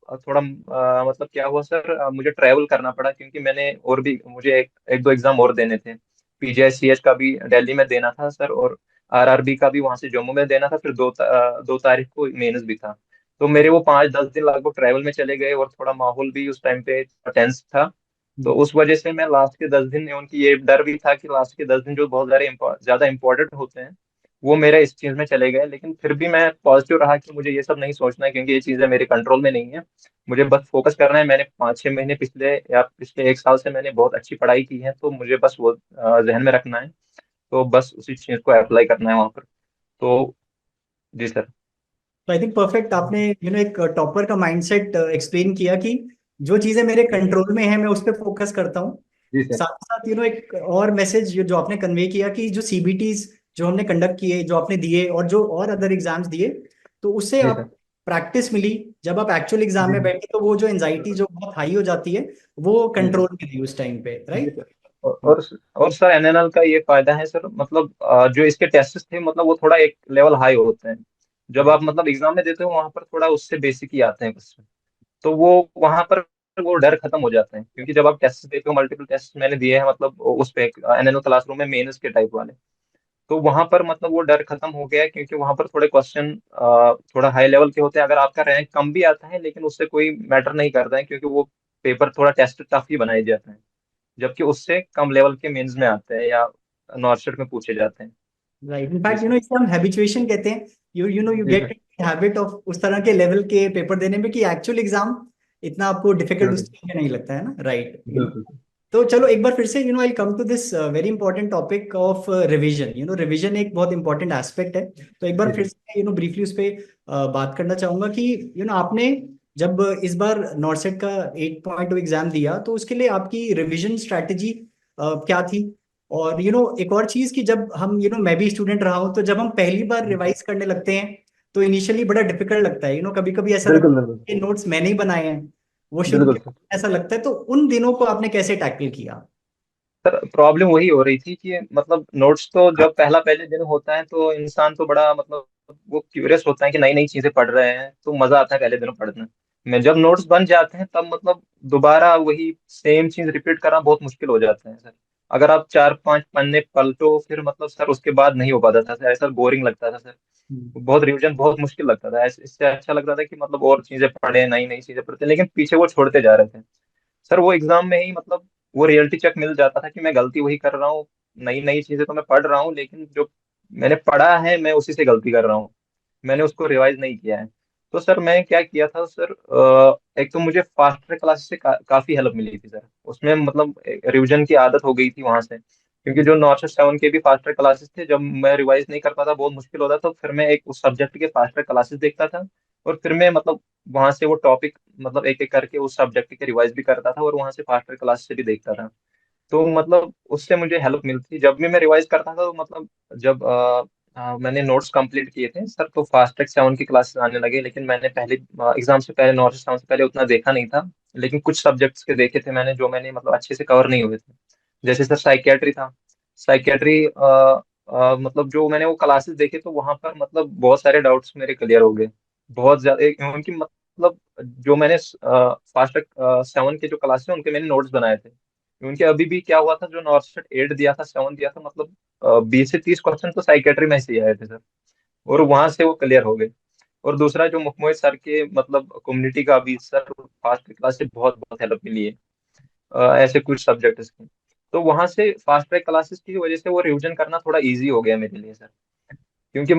मतलब क्या हुआ सर, मुझे ट्रैवल करना पड़ा, क्योंकि मैंने और भी मुझे एक दो एग्जाम और देने थे। पीजीआईसीएच का भी दिल्ली में देना था सर, और आरआरबी का भी वहां से जम्मू में देना था, फिर 2 तारीख को मेंस भी था। तो मेरे वो 5-10 दिन लगभग ट्रैवल में चले गए, और थोड़ा माहौल भी उस टाइम पे टेंस था। तो उस वजह से मैं लास्ट के 10 दिन, उनकी ये डर भी था कि लास्ट के 10 दिन जो बहुत ज्यादा इंपॉर्टेंट होते हैं, वो मेरे इस चीज में चले गए। लेकिन फिर भी मैं पॉजिटिव रहा कि मुझे ये सब नहीं सोचना है, क्योंकि ये चीजें मेरे कंट्रोल में नहीं है। मुझे बस फोकस करना है। मैंने 5-6 महीने पिछले, या पिछले 1 साल से मैंने बहुत अच्छी पढ़ाई की है, तो मुझे बस वो जहन में रखना है। तो बस उसी चीज को अप्लाई करना है वहां पर। तो जी सर। तो आई थिंक परफेक्ट, आपने एक टॉपर का माइंडसेट एक्सप्लेन किया कि जो चीजें मेरे कंट्रोल में है मैं उस पर फोकस करता हूँ। जी सर। साथ साथ एक और मैसेज जो आपने कन्वे किया कि जो सीबीटीज जो हमने कंडक्ट किए, जो आपने दिए और जो और अदर एग्जाम्स दिए, तो उससे जी आप सर। प्रैक्टिस मिली। जब आप एक्चुअल एग्जाम जी में सर। बैठे तो वो जो एंजाइटी जो बहुत हाई हो जाती है, वो जी सर। कंट्रोल में थी उस टाइम पे, जी राइट? सर। और सर एनएनएल का ये फायदा है सर, मतलब जो इसके टेस्ट थे मतलब वो थोड़ा एक लेवल हाई होते हैं। जब आप राइट। मतलब एग्जाम में देते हो वहां पर थोड़ा उससे बेसिक ही आते हैं क्वेश्चन। तो वो वहां पर वो डर खत्म हो जाता है, क्योंकि जब आप टेस्ट देते हो, मल्टीपल टेस्ट मैंने दिए हैं, मतलब उस पे एनएनएल क्लासरूम में मेंस के टाइप वाले, तो वहां पर मतलब वो डर खत्म हो गया है, क्योंकि वहां पर थोड़े क्वेश्चन थोड़ा हाई लेवल के होते हैं। अगर आपका रैंक कम भी आता है लेकिन उससे कोई मैटर नहीं करता है, क्योंकि वो पेपर थोड़ा टेस्ट टफ ही बनाए जाते हैं, जबकि उससे कम लेवल के मेंस में आते हैं या नॉर्थ में पूछे जाते हैं। राइट, जी इनफैक्ट सर। इसे हम हैबिचुएशन कहते हैं। यू जी गेट सर। हैबिट ऑफ उस तरह के लेवल के पेपर देने में कि एक्चुअल एग्जाम इतना आपको डिफिकल्ट उस बिल्कुल। time में नहीं लगता है ना, राइट? बिल्कुल। तो चलो एक बार फिर से I come to this very important topic of revision. Revision एक बहुत इंपॉर्टेंट एस्पेक्ट है। तो एक बार जी फिर सर। से ब्रीफली उस पर बात करना चाहूंगा कि आपने जब इस बार नॉर्सेट का 8.2 एग्जाम दिया तो उसके लिए आपकी रिवीजन स्ट्रैटेजी क्या थी? और एक और चीज कि जब हम मैं भी स्टूडेंट रहा हूँ, तो जब हम पहली बार रिवाइज करने लगते हैं तो इनिशियली बड़ा डिफिकल्ट लगता है। कभी कभी ऐसा लगता बिल्कुल। बिल्कुल। है कि नोट्स मैंने ही बनाए हैं, वो शुरू बिल्कुल के सर। ऐसा लगता है। तो उन दिनों को आपने कैसे टैकल किया? सर प्रॉब्लम वही हो रही थी कि मतलब नोट्स तो जब पहले दिन होता है तो इंसान तो बड़ा मतलब वो क्यूरियस होता है कि नई नई चीजें पढ़ रहे हैं, तो मजा आता है पहले दिनों पढ़ने में। जब नोट्स बन जाते हैं तब मतलब दोबारा वही सेम चीज रिपीट करना बहुत मुश्किल हो जाता है सर। अगर आप 4-5 पन्ने पलटो फिर मतलब सर उसके बाद नहीं हो पाता था सर, ऐसा बोरिंग लगता था सर। हम्म। बहुत रिवीजन बहुत मुश्किल लगता था, इससे अच्छा लगता था कि मतलब और चीजें पढ़े, नई नई चीजें पढ़ते, लेकिन पीछे वो छोड़ते जा रहे थे सर। वो एग्जाम में ही मतलब वो रियलिटी चेक मिल जाता था कि मैं गलती वही कर रहा हूँ। नई नई चीजें तो मैं पढ़ रहा हूँ, लेकिन जो मैंने पढ़ा है मैं उसी से गलती कर रहा हूँ, मैंने उसको रिवाइज नहीं किया है। तो सर मैं क्या किया था सर, एक तो मुझे फास्ट ट्रैक क्लासेस से काफी हेल्प मिली थी सर। उसमें मतलब रिवीजन की आदत हो गई थी वहां से, क्योंकि जो नॉर्थ सेवन के भी फास्ट ट्रैक क्लासेस थे, जब मैं रिवाइज नहीं कर पाता, बहुत मुश्किल होता, तो फिर मैं एक उस सब्जेक्ट के फास्ट ट्रैक क्लासेस देखता था, और फिर मैं मतलब वहां से वो टॉपिक मतलब एक एक करके उस सब्जेक्ट के रिवाइज भी करता था, और वहां से फास्ट ट्रैक क्लास से भी देखता था। तो मतलब उससे मुझे हेल्प मिलती जब भी मैं रिवाइज करता था। तो मतलब जब मैंने नोट्स कंप्लीट किए थे सर, तो फास्ट ट्रैक 7 की क्लासेस आने लगे, लेकिन मैंने पहले एग्जाम से पहले, नॉर्थ 7 से पहले उतना देखा नहीं था। लेकिन कुछ सब्जेक्ट्स के देखे थे मैंने, जो मैंने मतलब अच्छे से कवर नहीं हुए थे। जैसे सर साइकियाट्री था। साइकियाट्री मतलब जो मैंने वो क्लासेस देखे, तो वहां पर मतलब बहुत सारे डाउट्स मेरे क्लियर हो गए, बहुत ज्यादा। उनकी मतलब जो मैंने फास्ट ट्रैक 7 के जो क्लासेस हैं उनके मैंने नोट्स बनाए थे, उनके अभी भी क्या हुआ था, जो नॉर्थ 8 दिया था, 7 दिया था, मतलब 20 से 30 क्वेश्चन तो साइकेट्री में से ही आए थे सर, और वहां से वो क्लियर हो गए। और दूसरा जो मुखमोई सर के मतलब कम्युनिटी का भी सर, फास्ट क्लास से बहुत बहुत हेल्प मिली है ऐसे कुछ सब्जेक्ट के। तो वहां से फास्ट ट्रैक क्लासेस की वजह से वो रिवीजन करना थोड़ा इजी हो गया मेरे लिए सर। क्योंकि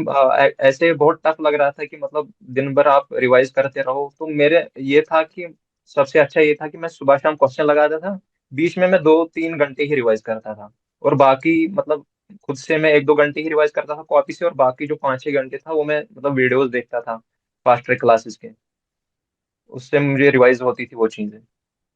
ऐसे बहुत टफ लग रहा था कि मतलब दिन भर आप रिवाइज करते रहो, तो मेरे ये था कि सबसे अच्छा ये था कि मैं सुबह शाम क्वेश्चन लगाता था, बीच में मैं 2-3 घंटे ही रिवाइज करता था, और बाकी मतलब खुद से मैं 1-2 घंटे ही रिवाइज करता था कॉपी से, और बाकी जो 5-6 घंटे था वो मैं मतलब वीडियोस देखता था फास्ट ट्रैक क्लासेस के, उससे मुझे रिवाइज होती थी वो चीजें।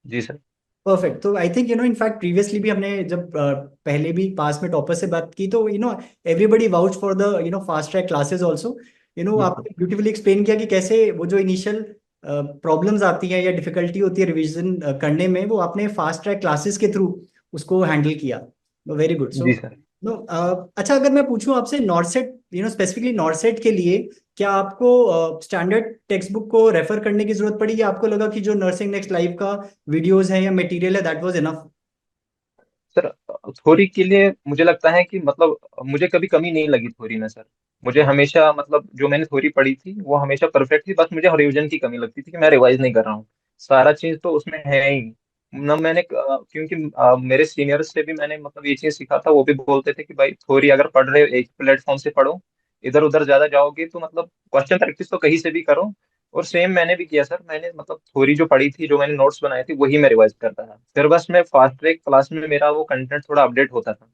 जी सर। परफेक्ट। तो आई थिंक इनफैक्ट प्रीवियसली भी हमने जब पहले भी पास में टॉपर से बात की, तो everybody vouch for the fast track classes also. जी सर। आपने ब्यूटीफुली एक्सप्लेन किया कि कैसे वो जो इनिशियल प्रॉब्लम्स आती हैं या डिफिकल्टी होती है रिवीजन करने में, वो आपने फास्ट ट्रैक क्लासेस के थ्रू उसको हैंडल किया। Very good. सो जी सर। नो अच्छा, अगर मैं पूछूं आपसे नॉर्सेट, स्पेसिफिकली नॉर्सेट के लिए, क्या आपको स्टैंडर्ड टेक्स्ट बुक को रेफर करने की जरूरत पड़ी, या आपको लगा कि जो नर्सिंग नेक्स्ट लाइव का वीडियोस है या मटेरियल है that was enough? Sir theory के लिए मुझे लगता है कि मतलब मुझे कभी कमी नहीं लगी थ्योरी में सर। मुझे हमेशा मतलब जो मैंने थ्योरी पढ़ी थी वो हमेशा परफेक्ट थी, बस मुझे रिवीजन की कमी लगती थी कि मैं रिवाइज नहीं कर रहा हूँ। सारा चीज तो उसमें है ही। न मैंने क्योंकि मेरे सीनियर्स से भी मैंने मतलब ये चीज सीखा था, वो भी बोलते थे कि भाई थ्योरी अगर पढ़ रहे हो एक प्लेटफॉर्म से पढ़ो, इधर उधर ज्यादा जाओगे तो मतलब क्वेश्चन प्रैक्टिस तो कहीं से भी करो। और सेम मैंने भी किया सर, मैंने मतलब थ्योरी जो पढ़ी थी, जो मैंने नोट्स बनाए थे, वही मैं रिवाइज करता था, फिर बस मैं फास्ट ट्रैक क्लास में मेरा वो कंटेंट थोड़ा अपडेट होता था,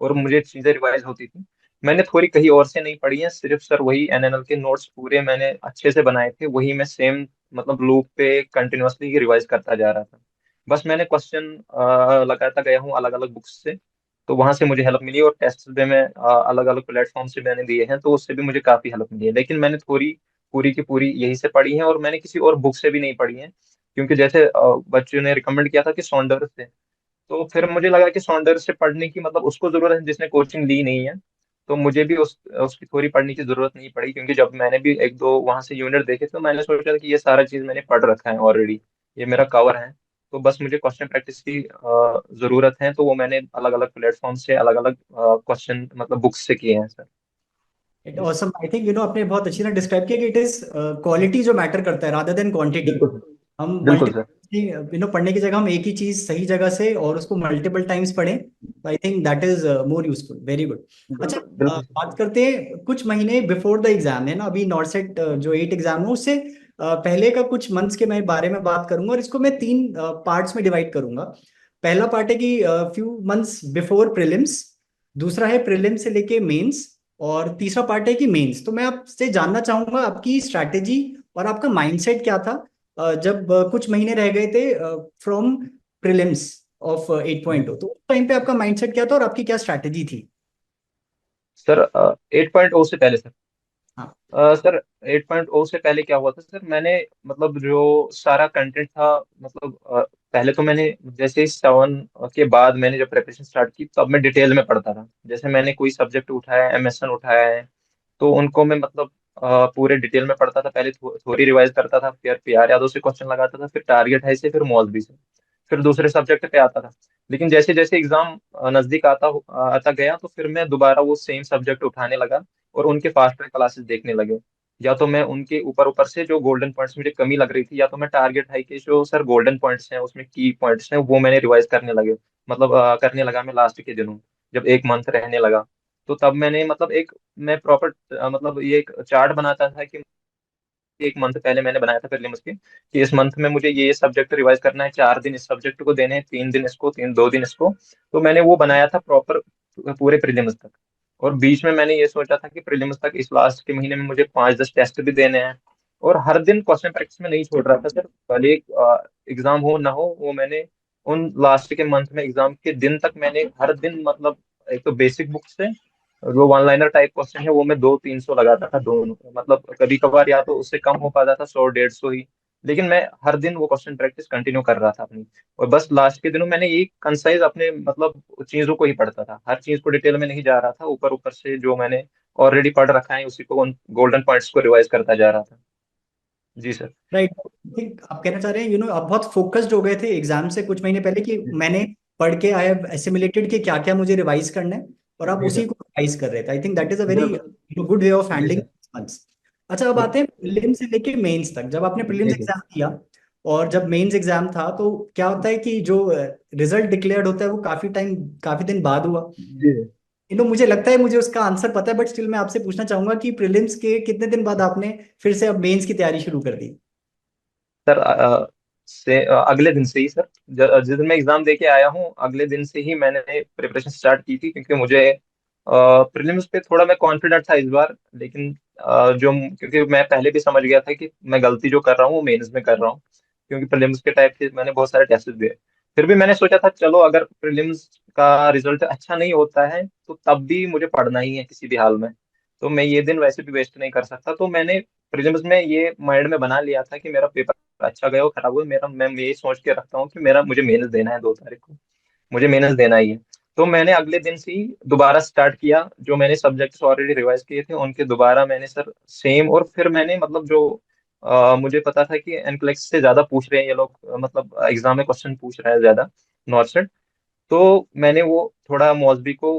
और मुझे चीजें रिवाइज होती थी। मैंने थ्योरी कहीं और से नहीं पढ़ी है, सिर्फ सर वही एनएनएल के नोट्स पूरे मैंने अच्छे से बनाए थे, वही मैं सेम मतलब लूप पे कंटिन्यूअसली रिवाइज करता जा रहा था। बस मैंने क्वेश्चन लगाता गया हूँ अलग अलग बुक्स से, तो वहां से मुझे हेल्प मिली, और टेस्ट भी मैं अलग अलग प्लेटफॉर्म से मैंने दिए हैं, तो उससे भी मुझे काफी हेल्प मिली है। लेकिन मैंने थ्योरी पूरी की पूरी यही से पढ़ी है, और मैंने किसी और बुक से भी नहीं पढ़ी है, क्योंकि जैसे बच्चों ने रिकमेंड किया था कि सॉन्डर्स से, तो फिर मुझे लगा कि सॉन्डर्स से पढ़ने की मतलब उसको जरूरत है जिसने कोचिंग ली नहीं है, तो मुझे भी उसकी थ्योरी पढ़ने की जरूरत नहीं पड़ी, क्योंकि जब मैंने भी एक दो वहां से यूनिट देखे, तो मैंने सोचा कि ये सारा चीज मैंने पढ़ रखा है ऑलरेडी, ये मेरा कवर है, तो बस मुझे क्वेश्चन प्रैक्टिस की जरूरत है, तो वो मैंने अलग अलग प्लेटफॉर्म से अलग अलग क्वेश्चन मतलब बुक्स से किए हैं सर। इट जी सर। ऑसम। आई थिंक आपने बहुत अच्छी तरह डिस्क्राइब किया कि इट इज क्वालिटी जो मैटर करता है रादर देन क्वांटिटी। बिल्कुल सर। हम बिल्कुल सर। मल्टीपल पढ़ने की जगह हम एक ही चीज सही जगह से और उसको मल्टीपल टाइम्स पढ़ें, तो आई think that is more useful. Very good. अच्छा, बिल्कुल बिल्कुल सर। बात करते हैं कुछ महीने बिफोर द एग्जाम है ना, अभी नॉर्सेट जो 8 एग्जाम है उससे पहले का कुछ मंथ्स के मैं बारे में बात करूंगा, और इसको मैं 3 पार्ट्स में डिवाइड करूंगा। पहला पार्ट है कि फ्यू मंथ्स बिफोर प्रीलिम्स, दूसरा है प्रीलिम्स से लेके मेंस, और तीसरा पार्ट है कि मेंस। तो मैं आपसे जानना चाहूंगा आपकी स्ट्रैटेजी और आपका माइंडसेट क्या था जब कुछ महीने रह गए थे फ्रॉम प्रीलिम्स ऑफ 8.0, तो उस टाइम पे आपका माइंडसेट क्या था और आपकी क्या स्ट्रैटेजी थी? सर 8.0 से पहले सर, हाँ। सर 8.0 से पहले क्या हुआ था सर, मैंने मतलब जो सारा कंटेंट था, मतलब पहले तो मैंने जैसे ही 7 के बाद मैंने जब प्रिपरेशन स्टार्ट की, तब मैं डिटेल में पढ़ता था। जैसे मैंने कोई सब्जेक्ट उठाया, एमएसएन उठाया है, तो उनको मैं मतलब पूरे डिटेल में पढ़ता था, पहले थोड़ी रिवाइज करता था, फिर पीआर यादव से क्वेश्चन लगाता था, फिर टारगेट है से, फिर मौलवी से, फिर दूसरे सब्जेक्ट पे आता था। लेकिन जैसे जैसे एग्जाम नजदीक आता गया, तो फिर मैं दोबारा वो सेम सब्जेक्ट उठाने लगा और उनके फास्ट ट्रैक क्लासेस देखने लगे। या तो मैं उनके ऊपर ऊपर से जो गोल्डन पॉइंट्स मुझे कमी लग रही थी, या तो मैं टारगेट हाई के जो सर गोल्डन पॉइंट्स हैं, उसमें की पॉइंट्स हैं, वो मैंने रिवाइज करने लगे। मतलब करने लगा मैं लास्ट के दिनों, जब एक मंथ रहने लगा। तो तब मैंने मतलब एक मैं प्रॉपर मतलब ये एक चार्ट बनाता था कि एक मंथ पहले मैंने बनाया था प्रीलिम्स की, कि इस मंथ में मुझे ये सब्जेक्ट रिवाइज करना है, 4 दिन इस सब्जेक्ट को देने हैं, 3 दिन इसको, 2 दिन इसको। तो मैंने वो बनाया था प्रॉपर पूरे प्रीलिम्स तक। और बीच में मैंने ये सोचा था कि प्रीलिम्स तक इस लास्ट के महीने में मुझे 5-10 टेस्ट भी देने हैं। और हर दिन क्वेश्चन प्रैक्टिस में नहीं छोड़ रहा था सर, भले एग्जाम हो ना हो, वो मैंने उन लास्ट के मंथ में एग्जाम के दिन तक मैंने हर दिन मतलब एक तो बेसिक बुक से जो वन लाइनर टाइप क्वेश्चन है वो मैं 200-300 लगाता था दोनों, मतलब कभी कभार या तो उससे कम हो पाता था, 100-150 ही। लेकिन मैं हर दिन वो क्वेश्चन प्रैक्टिस कंटिन्यू कर रहा था अपनी। और बस लास्ट के दिनों मैंने ये कंसाइज अपने मतलब चीजों को ही पढ़ता था, हर चीज को डिटेल में नहीं जा रहा था, ऊपर ऊपर से जो मैंने ऑलरेडी पढ़ रखा है उसी को, उन गोल्डन पॉइंट्स को रिवाइज करता जा रहा था। जी सर। राइट। थिंक आप कहना चाह रहे हैं आप बहुत फोकस्ड हो गए थे एग्जाम से कुछ महीने पहले कि मैंने पढ़ के आई हैव एसिमुलेटेड कि क्या क्या मुझे रिवाइज करना है, और आप जी उसी सर। को रिवाइज कर रहे थे। I think that is a very बिल्कुल। गुड वे ऑफ जी हैंडलिंग सर। मंथ्स। अच्छा, अब आते हैं प्रीलिम्स से लेके मेंस तक। जब आपने प्रीलिम्स जी सर। एग्जाम दिया और जब मेंस एग्जाम था, तो क्या होता है कि जो रिजल्ट डिक्लेयर्ड होता है वो काफी दिन बाद हुआ। जी मुझे लगता है मुझे उसका आंसर पता है, बट स्टिल मैं आपसे पूछना चाहूंगा कि प्रीलिम्स के कितने दिन बाद आपने फिर से अब मेंस की तैयारी शुरू कर दी? सर, अगले दिन से ही सर, जिस दिन मैं एग्जाम दे के आया हूँ अगले दिन से ही मैंने प्रिपरेशन स्टार्ट की थी, क्योंकि मुझे प्रीलिम्स पे थोड़ा मैं कॉन्फिडेंट था इस बार। लेकिन क्योंकि मैं पहले भी समझ गया था कि मैं गलती जो कर रहा हूँ वो मेंस में कर रहा हूँ, क्योंकि प्रीलिम्स के टाइप के मैंने बहुत सारे टेस्ट दिए। फिर भी मैंने सोचा था चलो अगर प्रीलिम्स का रिजल्ट अच्छा नहीं होता है तो तब भी मुझे पढ़ना ही है किसी भी हाल में, तो मैं ये दिन वैसे भी वेस्ट नहीं कर सकता। तो मैंने प्रीलिम्स में ये माइंड में बना लिया था कि मेरा पेपर अच्छा गया हो खराब हो, मेरा मैं ये सोच के रखता हूँ कि मेरा मुझे मेहनत देना है 2 तारीख को, मुझे मेहनत देना ही है। तो मैंने अगले दिन से ही दोबारा स्टार्ट किया, जो मैंने सब्जेक्ट्स ऑलरेडी रिवाइज किए थे उनके दोबारा मैंने सर सेम। और फिर मैंने मतलब जो मुझे पता था कि एनक्लेक्स से ज्यादा पूछ रहे हैं ये लोग, मतलब एग्जाम में क्वेश्चन पूछ रहे हैं ज्यादा नॉर्थ। तो मैंने वो थोड़ा मौसबी को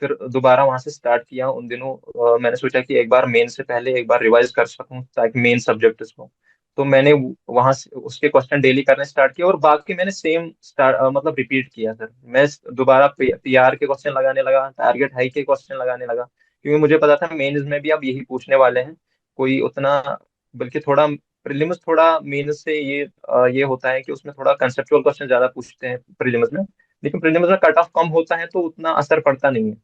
फिर दोबारा वहां से स्टार्ट किया उन दिनों। मैंने सोचा कि एक बार मेन से पहले एक बार रिवाइज कर सकूं ताकि मेन सब्जेक्ट उसको। तो मैंने वहां से उसके क्वेश्चन डेली करने स्टार्ट किया, और बाकी मैंने सेम स्टार्ट मतलब रिपीट किया सर। मैं दोबारा पीआर के क्वेश्चन लगाने लगा, टारगेट हाई के क्वेश्चन लगाने लगा, क्योंकि मुझे पता था मेंस में भी अब यही पूछने वाले हैं। कोई उतना, बल्कि थोड़ा प्रीलिम्स थोड़ा मेंस से ये होता है कि उसमें थोड़ा कंसेप्चुअल क्वेश्चन ज्यादा पूछते हैं प्रीलिम्स में। लेकिन प्रीलिम्स में कट ऑफ कम होता है तो उतना असर पड़ता नहीं है।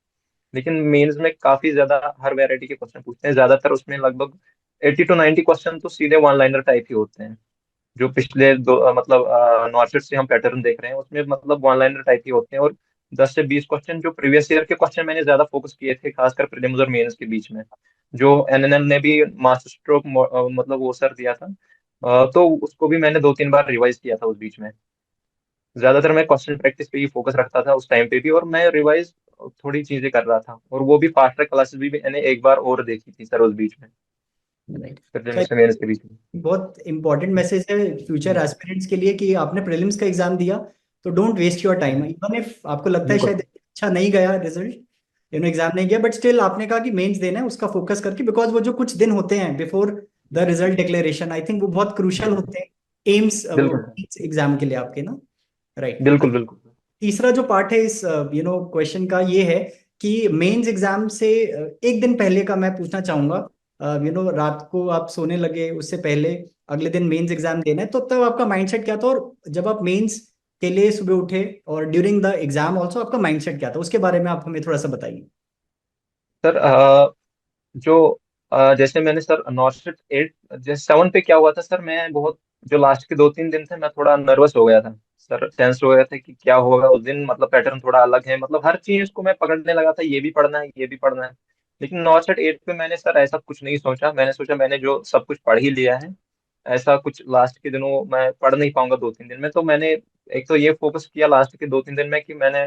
लेकिन मेंस में काफी ज्यादा हर वैरायटी के क्वेश्चन पूछते हैं, ज्यादातर उसमें लगभग 80 to 90 क्वेश्चन तो सीधे वन लाइनर टाइप ही होते हैं। जो पिछले दो मतलब नॉर्थ से हम पैटर्न देख रहे हैं उसमें मतलब वन लाइनर टाइप ही होते हैं। और 10 से 20 क्वेश्चन जो प्रीवियस ईयर के क्वेश्चन मैंने ज्यादा फोकस किए थे, खासकर प्रीलिम्स और मेंस के बीच में, जो एनएनएल ने भी मास्टर स्ट्रोक मतलब वो सर दिया था। तो उसको भी मैंने 2-3 बार रिवाइज किया था उस बीच में। ज्यादातर मैं क्वेश्चन प्रैक्टिस पे ही फोकस रखता था उस टाइम पे भी, और मैं रिवाइज थोड़ी चीजें कर रहा था, और वो भी फास्ट ट्रैक क्लासेस भी मैंने एक बार और देखी थी सर उस बीच में, राइट। प्रीलिम्स मेंस के बीच में। बहुत इंपॉर्टेंट मैसेज है फ्यूचर जी एस्पिरेंट्स के लिए कि आपने प्रीलिम्स का एग्जाम दिया, तो don't waste your time. Even if आपको लगता है बिल्कुल। शायद अच्छा नहीं गया रिजल्ट, एग्जाम नहीं गया, बट स्टिल आपने कहा कि मेंस देना है, उसका फोकस करके, बिकॉज वो जो कुछ दिन होते हैं before the result declaration, I think वो बहुत क्रूशियल होते हैं एम्स बिल्कुल सर। एग्जाम के लिए आपके ना। राइट। बिल्कुल बिल्कुल। तीसरा जो पार्ट है इस क्वेश्चन का ये है कि मेंस एग्जाम से एक दिन पहले का मैं पूछना चाहूंगा। रात को आप सोने लगे उससे पहले अगले दिन मेंस एग्जाम देना है, तो तब आपका माइंडसेट क्या था? और जब आप मेंस के लिए सुबह उठे और ड्यूरिंग द एग्जाम ऑल्सो आपका माइंडसेट क्या था, उसके बारे में आप हमें थोड़ा सा बताइए। सर जो जैसे मैंने सर नॉर्थ 8 जैसे 7 पे क्या हुआ था सर, मैं बहुत जो लास्ट के 2-3 दिन थे मैं थोड़ा नर्वस हो गया था सर, टेंस हो गया था कि क्या होगा उस दिन, मतलब पैटर्न थोड़ा अलग है, मतलब हर चीज को मैं पकड़ने लगा था, ये भी पढ़ना है ये भी पढ़ना है। लेकिन नॉर्थ 8 पे मैंने सर ऐसा कुछ नहीं सोचा, मैंने सोचा मैंने जो सब कुछ पढ़ ही लिया है, ऐसा कुछ लास्ट के दिनों मैं पढ़ नहीं पाऊंगा 2-3 दिन में। तो मैंने एक तो ये फोकस किया लास्ट के 2-3 दिन में कि मैंने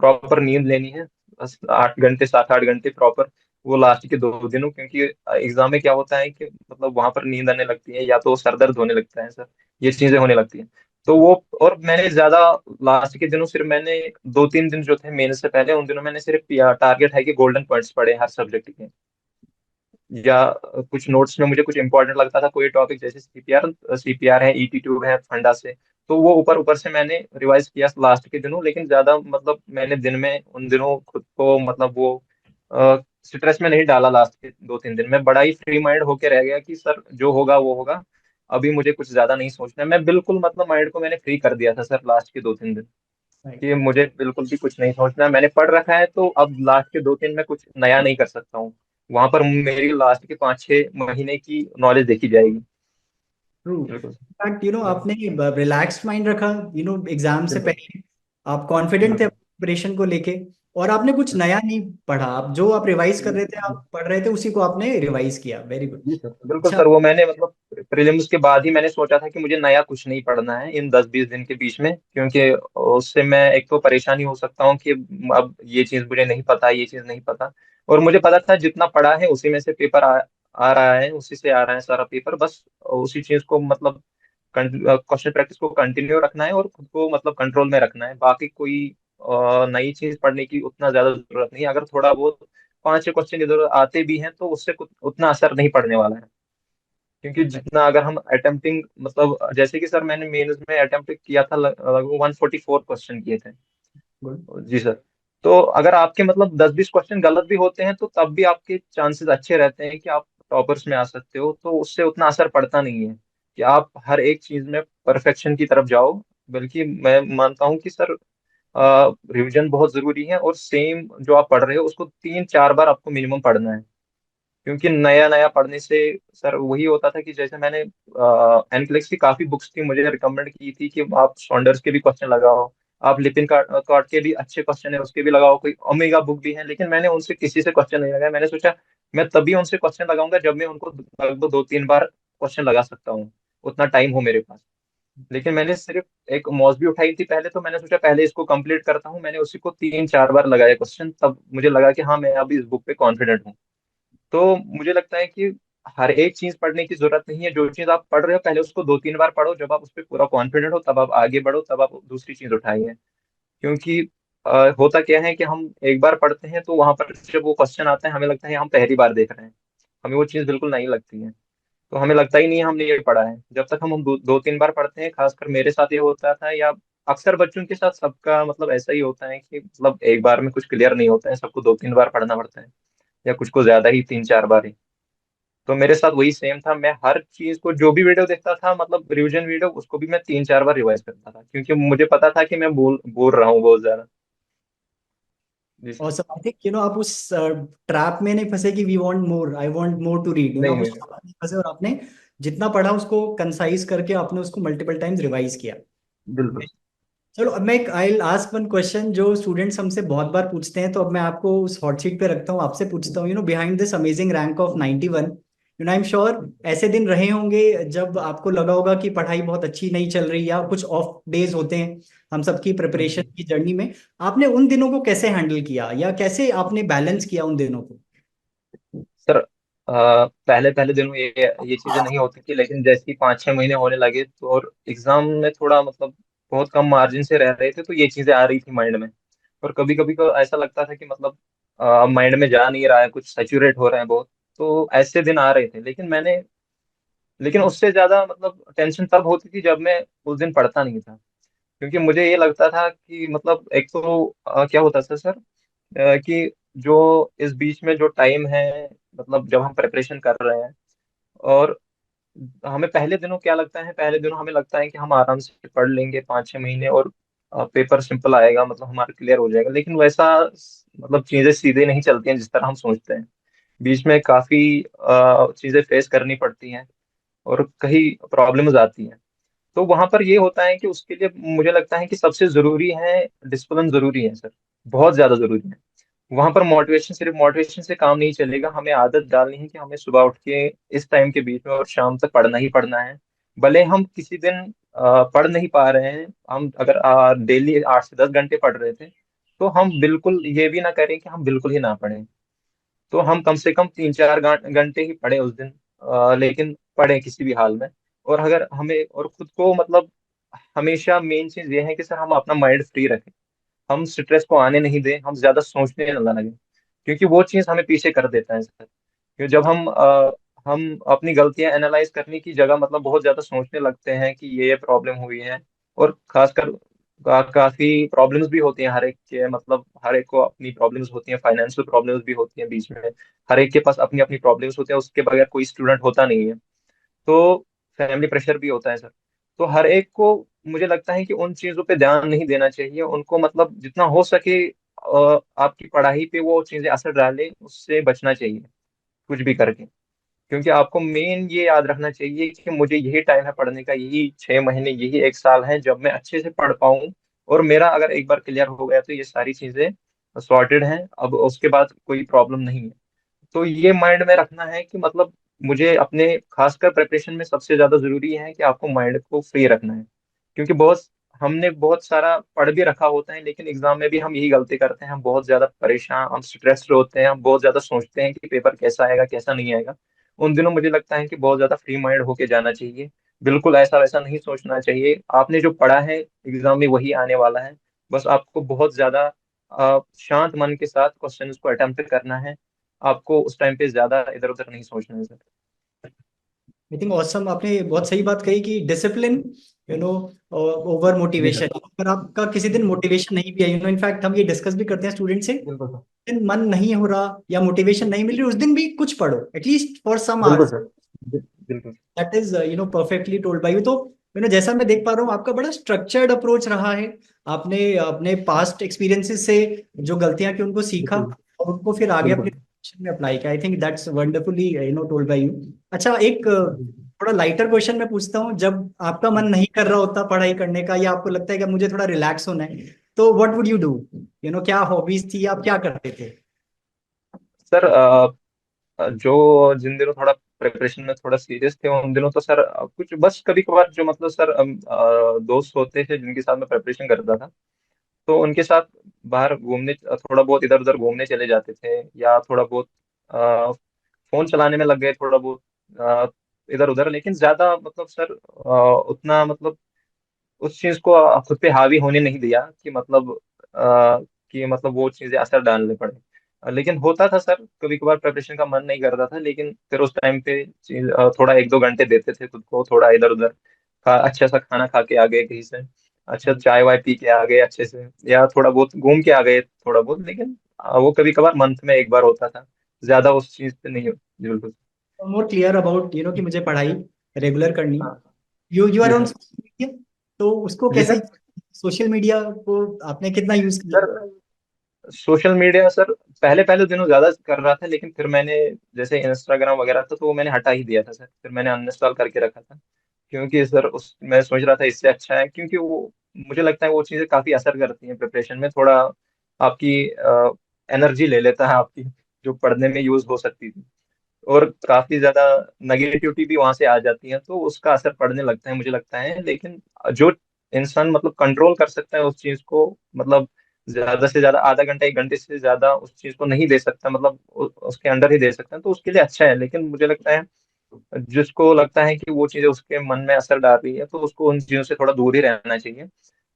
प्रॉपर नींद लेनी है, बस 8 घंटे 7-8 घंटे प्रॉपर। वो लास्ट के 2 दिनों, क्योंकि एग्जाम में क्या होता है कि मतलब वहां पर नींद आने लगती है या तो सर दर्द होने लगता है सर, ये चीजें होने लगती हैं। तो वो, और मैंने ज्यादा लास्ट के दिनों सिर्फ मैंने 2-3 दिन जो थे मेन से पहले, उन दिनों मैंने सिर्फ टारगेट है कि गोल्डन पॉइंट्स पढ़े हर सब्जेक्ट के, या कुछ नोट्स में मुझे कुछ इंपॉर्टेंट लगता था कोई टॉपिक, जैसे सीपीआर है, ईटी ट्यूब है फंडा से, तो वो ऊपर ऊपर से मैंने रिवाइज किया लास्ट के दिनों। लेकिन ज्यादा मतलब मैंने दिन में उन दिनों खुद को मतलब वो स्ट्रेस में नहीं डाला। लास्ट के 2-3 दिन में बड़ा ही फ्री माइंड होके रह गया कि सर जो होगा वो होगा, अभी मुझे कुछ ज्यादा नहीं सोचना है। मैं बिल्कुल मतलब माइंड को मैंने फ्री कर दिया था सर लास्ट के 2-3 दिन, Right. कि मुझे बिल्कुल भी कुछ नहीं सोचना है, मैंने पढ़ रखा है, तो अब लास्ट के 2-3 में कुछ नया नहीं कर सकता हूँ। वहां पर मेरी लास्ट के 5-6 महीने की नॉलेज देखी जाएगी। ट्रू। बिल्कुल। इनफैक्ट बिल्कुल। आपने रिलैक्स्ड माइंड रखा, एग्जाम से बिल्कुल। पहले आप कॉन्फिडेंट थे बिल्कुल। प्रिपरेशन को लेके, और आपने कुछ नया नहीं पढ़ा, आप जो आप रिवाइज कर रहे थे, जी आप पढ़ रहे थे, उसी को आपने रिवाइज किया। Very good. सर, बिल्कुल अच्छा। सर, वो मैंने मतलब प्रीलिम्स के बाद ही मैंने सोचा था कि मुझे नया कुछ नहीं पढ़ना है इन 10-20 दिन के बीच में, क्योंकि उससे मैं एक तो परेशानी हो सकता हूँ कि अब ये चीज मुझे नहीं पता, ये चीज नहीं पता। और मुझे पता था जितना पढ़ा है उसी में से पेपर आ रहा है, उसी से आ रहा है सारा पेपर, बस उसी चीज को मतलब क्वेश्चन प्रैक्टिस को कंटिन्यू रखना है और खुद को मतलब कंट्रोल में रखना है। बाकी कोई नई चीज पढ़ने की उतना ज्यादा जरूरत नहीं है। अगर थोड़ा बहुत 5-6 क्वेश्चन इधर उधर आते भी हैं तो उससे कुछ उतना असर नहीं पड़ने वाला है, क्योंकि जितना अगर हम अटेम्प्टिंग मतलब जैसे कि सर मैंने मेंस में अटेम्प्ट किया था, लगभग 144 क्वेश्चन किए थे। गुड। जी सर। तो अगर आपके मतलब 10-20 क्वेश्चन गलत भी होते हैं तो तब भी आपके चांसेस अच्छे रहते हैं कि आप टॉपर्स में आ सकते हो, तो उससे उतना असर पड़ता नहीं है कि आप हर एक चीज में परफेक्शन की तरफ जाओ। बल्कि मैं मानता हूँ कि सर रिवीजन बहुत जरूरी है, और सेम जो आप पढ़ रहे हो उसको 3-4 बार आपको मिनिमम पढ़ना है। क्योंकि नया नया पढ़ने से सर वही होता था कि जैसे मैंने एनक्लेक्स की काफी बुक्स थी, मुझे रिकमेंड की थी कि आप सॉन्डर्स के भी क्वेश्चन लगाओ, आप लिपिन कार्ट के भी अच्छे क्वेश्चन है उसके भी लगाओ, कोई ओमेगा बुक भी है। लेकिन मैंने उनसे किसी से क्वेश्चन नहीं लगाया। मैंने सोचा मैं तभी उनसे क्वेश्चन लगाऊंगा जब मैं उनको लगभग 2-3 बार क्वेश्चन लगा सकता हूँ, उतना टाइम हो मेरे पास। लेकिन मैंने सिर्फ एक मौज भी उठाई थी पहले, तो मैंने सोचा पहले इसको कंप्लीट करता हूँ। मैंने उसी को 3-4 बार लगाया क्वेश्चन, तब मुझे लगा कि हाँ मैं अभी इस बुक पे कॉन्फिडेंट हूँ। तो मुझे लगता है कि हर एक चीज पढ़ने की जरूरत नहीं है। जो चीज आप पढ़ रहे हो पहले उसको 2-3 बार पढ़ो, जब आप उस पर पूरा कॉन्फिडेंट हो तब आप आगे बढ़ो, तब आप दूसरी चीज उठाइए। क्योंकि होता क्या है कि हम एक बार पढ़ते हैं तो वहां पर जब वो क्वेश्चन आता है हमें लगता है हम पहली बार देख रहे हैं, हमें वो चीज बिल्कुल नहीं लगती है। तो हमें लगता ही नहीं है हमने ये पढ़ा है, जब तक हम 2-3 बार पढ़ते हैं। खासकर मेरे साथ ये होता था, या अक्सर बच्चों के साथ सबका मतलब ऐसा ही होता है कि मतलब एक बार में कुछ क्लियर नहीं होता है, सबको 2-3 बार पढ़ना पड़ता है, या कुछ को ज्यादा ही 3-4 बार ही। तो मेरे साथ वही सेम था, मैं हर चीज को जो भी वीडियो देखता था मतलब रिवीजन वीडियो, उसको भी मैं 3-4 बार रिवाइज करता था, क्योंकि मुझे पता था कि मैं बोल बोल रहा हूँ बहुत ज्यादा। जी सर। और सब आई थिंक आप उस ट्रैप में नहीं फंसे कि we want more, I want more to read, नहीं आप नहीं उस नहीं। trap में नहीं फंसे, और आपने जितना पढ़ा उसको कंसाइज करके आपने उसको मल्टीपल टाइम्स रिवाइज किया। बिल्कुल। चलो, अब मैं एक आई आस्क वन क्वेश्चन जो स्टूडेंट्स हमसे बहुत बार पूछते हैं, तो अब मैं आपको उस हॉट सीट पे रखता हूँ, आपसे पूछता हूँ, behind this amazing rank of 91, I am sure ऐसे दिन रहे होंगे जब आपको लगा होगा कि पढ़ाई बहुत अच्छी नहीं चल रही, या कुछ ऑफ डेज होते हैं हम सबकी प्रिपरेशन बिल्कुल की जर्नी में। आपने उन दिनों को कैसे हैंडल किया, या कैसे आपने बैलेंस किया उन दिनों को? सर, पहले पहले दिनों ये चीजें नहीं होती थी, लेकिन जैसे ही 5-6 महीने होने लगे तो और एग्जाम में थोड़ा मतलब बहुत कम मार्जिन से रह रहे थे, तो ये चीजें आ रही थी माइंड में। और कभी कभी को ऐसा लगता था कि मतलब माइंड में जा नहीं रहा है, कुछ सैचुरेट हो रहे हैं बहुत। तो ऐसे दिन आ रहे थे, लेकिन उससे ज्यादा मतलब टेंशन तब होती थी जब मैं उस दिन पढ़ता नहीं था। क्योंकि मुझे ये लगता था कि मतलब एक तो क्या होता था सर, कि जो इस बीच में जो टाइम है, मतलब जब हम प्रिपरेशन कर रहे हैं, और हमें पहले दिनों क्या लगता है, पहले दिनों हमें लगता है कि हम आराम से पढ़ लेंगे 5-6 महीने और पेपर सिंपल आएगा, मतलब हमारा क्लियर हो जाएगा। लेकिन वैसा मतलब चीजें सीधे नहीं चलती हैं जिस तरह हम सोचते हैं। बीच में काफी चीजें फेस करनी पड़ती हैं, और कई प्रॉब्लम्स आती हैं। तो वहां पर ये होता है कि उसके लिए मुझे लगता है कि सबसे जरूरी है डिसिप्लिन, जरूरी है सर, बहुत ज्यादा जरूरी है। वहां पर मोटिवेशन, सिर्फ मोटिवेशन से काम नहीं चलेगा, हमें आदत डालनी है कि हमें सुबह उठ के इस टाइम के बीच में और शाम तक पढ़ना ही पढ़ना है। भले हम किसी दिन पढ़ नहीं पा रहे हैं, हम अगर डेली 8 से 10 घंटे पढ़ रहे थे, तो हम बिल्कुल ये भी ना करें कि हम बिल्कुल ही ना पढ़ें। तो हम कम से कम 3-4 घंटे ही पढ़े उस दिन, लेकिन पढ़े किसी भी हाल में। और अगर हमें और खुद को मतलब हमेशा मेन चीज ये है कि सर हम अपना माइंड फ्री रखें, हम स्ट्रेस को आने नहीं दें, हम ज्यादा सोचने न लगे, क्योंकि वो चीज हमें पीछे कर देता है सर। क्योंकि जब हम अपनी गलतियां एनालाइज करने की जगह मतलब बहुत ज्यादा सोचने लगते हैं कि ये प्रॉब्लम हुई है। और खासकर काफी प्रॉब्लम्स भी होती हैं हर एक के, मतलब हर एक को अपनी प्रॉब्लम्स होती हैं, फाइनेंशियल प्रॉब्लम्स भी होती हैं बीच में। हर एक के पास अपनी अपनी प्रॉब्लम्स होती हैं, उसके बगैर कोई स्टूडेंट होता नहीं है। तो फैमिली प्रेशर भी होता है सर। तो हर एक को मुझे लगता है कि उन चीजों पे ध्यान नहीं देना चाहिए, उनको मतलब जितना हो सके आपकी पढ़ाई पे वो चीजें असर डाले उससे बचना चाहिए कुछ भी करके। क्योंकि आपको मेन ये याद रखना चाहिए कि मुझे यही टाइम है पढ़ने का, यही 6 महीने, यही 1 साल है जब मैं अच्छे से पढ़ पाऊँ। और मेरा अगर एक बार क्लियर हो गया तो ये सारी चीजें सॉर्टेड हैं, अब उसके बाद कोई प्रॉब्लम नहीं है। तो ये माइंड में रखना है कि मतलब मुझे अपने खासकर प्रिपरेशन में सबसे ज्यादा जरूरी है कि आपको माइंड को फ्री रखना है। क्योंकि बहुत हमने बहुत सारा पढ़ भी रखा होता है, लेकिन एग्जाम में भी हम यही गलती करते हैं, हम बहुत ज्यादा परेशान, हम स्ट्रेस्ड होते हैं, हम बहुत ज्यादा सोचते हैं कि पेपर कैसा आएगा कैसा नहीं आएगा। उन दिनों मुझे लगता है कि बहुत ज्यादा फ्री माइंड होके जाना चाहिए, बिल्कुल ऐसा वैसा नहीं सोचना चाहिए। आपने जो पढ़ा है एग्जाम में वही आने वाला है, बस आपको बहुत ज्यादा शांत मन के साथ क्वेश्चंस को अटेम्प्ट करना है। आपको उस टाइम पे ज्यादा इधर उधर नहीं सोचना है सर। आई थिंक ऑसम, आपने बहुत सही बात कही कि डिसिप्लिन, यू नो, ओवर जी मोटिवेशन। सर। अगर आपका किसी दिन मोटिवेशन नहीं भी है, इनफैक्ट हम ये डिस्कस भी करते हैं स्टूडेंट से, बिल्कुल सर। दिन मन नहीं हो रहा या मोटिवेशन नहीं मिल रही, उस दिन भी कुछ पढ़ो, एटलीस्ट फॉर सम बिल्कुल आवर्स। सर। बिल्कुल। That is perfectly told by you. तो जैसा मैं देख पा रहा हूँ, आपका बड़ा स्ट्रक्चर्ड अप्रोच रहा है। आपने अपने पास्ट एक्सपीरियंसेस से जो गलतियां की उनको सीखा बिल्कुल। और उनको फिर आगे अपने बिल्कुल। profession में अप्लाई किया। I think that's wonderfully told by you. अच्छा, एक थोड़ा लाइटर क्वेश्चन मैं पूछता हूँ। जब आपका मन नहीं कर रहा होता पढ़ाई करने का, या आपको लगता है कि अब मुझे थोड़ा रिलैक्स होना है, तो व्हाट वुड यू डू? क्या हॉबीज थी, आप क्या करते थे? सर जो जिन दिनों थोड़ा प्रिपरेशन में थोड़ा सीरियस थे उन दिनों तो सर कुछ बस कभी कभार जो मतलब सर दोस्त होते थे जिनके साथ मैं प्रिपरेशन करता था, तो उनके साथ बाहर घूमने थोड़ा बहुत इधर उधर घूमने चले जाते थे, या थोड़ा बहुत फोन चलाने में लग गए थोड़ा बहुत इधर उधर। लेकिन ज्यादा मतलब सर उतना मतलब उस चीज को खुद पे हावी होने नहीं दिया कि मतलब कि मतलब वो चीजें असर डालने पड़े। लेकिन होता था सर कभी कभार प्रिपरेशन का मन नहीं करता था, लेकिन फिर उस टाइम पे थोड़ा 1-2 घंटे देते थे खुद को, थोड़ा इधर उधर अच्छा सा खाना खा के आ गए कहीं से, अच्छा चाय वाय पी के आ गए अच्छे से, या थोड़ा बहुत घूम के आ गए थोड़ा बहुत। लेकिन वो कभी कभार मंथ में एक बार होता था, ज्यादा उस चीज पे नहीं जी बिल्कुल। मोर क्लियर अबाउट कि मुझे पढ़ाई रेगुलर करनी। हाँ। You R G on sir. Social media, तो उसको जी कैसे, सर। सोशल मीडिया को आपने कितना यूज किया? सर सोशल मीडिया सर पहले पहले दिनों ज्यादा कर रहा था, लेकिन फिर मैंने जैसे इंस्टाग्राम वगैरह था तो वो मैंने हटा ही दिया था सर, फिर मैंने अनइंस्टॉल करके रखा था। क्योंकि सर उस मैं सोच रहा था इससे अच्छा है, क्योंकि वो मुझे लगता है वो चीजें काफी असर करती हैं प्रिपरेशन में, थोड़ा आपकी एनर्जी ले लेता है आपकी, जो पढ़ने में यूज हो सकती थी। और काफी ज्यादा नेगेटिविटी भी वहां से आ जाती है, तो उसका असर पड़ने लगता है मुझे लगता है। लेकिन जो इंसान मतलब कंट्रोल कर सकता है उस चीज को, मतलब ज्यादा से ज्यादा आधा घंटा 1 घंटे से ज्यादा उस चीज को नहीं दे सकता, मतलब उसके अंडर ही दे सकता है, तो उसके लिए अच्छा है। लेकिन मुझे लगता है जिसको लगता है कि वो चीजें उसके मन में असर डाल रही है तो उसको उन चीजों से थोड़ा दूर ही रहना चाहिए।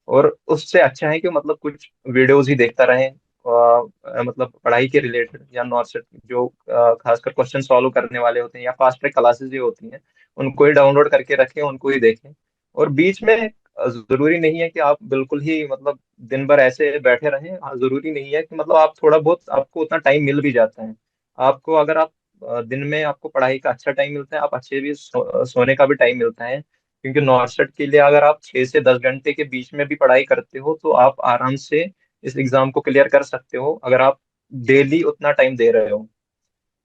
और उससे अच्छा है कि मतलब कुछ वीडियोस ही देखता रहे, मतलब पढ़ाई के रिलेटेड या नॉट जो खासकर क्वेश्चन सॉल्व करने वाले होते हैं या फास्ट ट्रैक क्लासेस जो होती हैं उनको ही डाउनलोड करके रखें, उनको ही देखें। और बीच में जरूरी नहीं है कि आप बिल्कुल ही मतलब दिन भर ऐसे बैठे रहें, जरूरी नहीं है कि मतलब आप थोड़ा बहुत आपको उतना टाइम मिल भी जाता है। आपको अगर आप दिन में आपको पढ़ाई का अच्छा टाइम मिलता है, आप अच्छे भी सोने का भी टाइम मिलता है। क्योंकि नॉर्सट के लिए अगर आप 6 से 10 घंटे के बीच में भी पढ़ाई करते हो तो आप आराम से इस एग्जाम को क्लियर कर सकते हो, अगर आप डेली उतना टाइम दे रहे हो।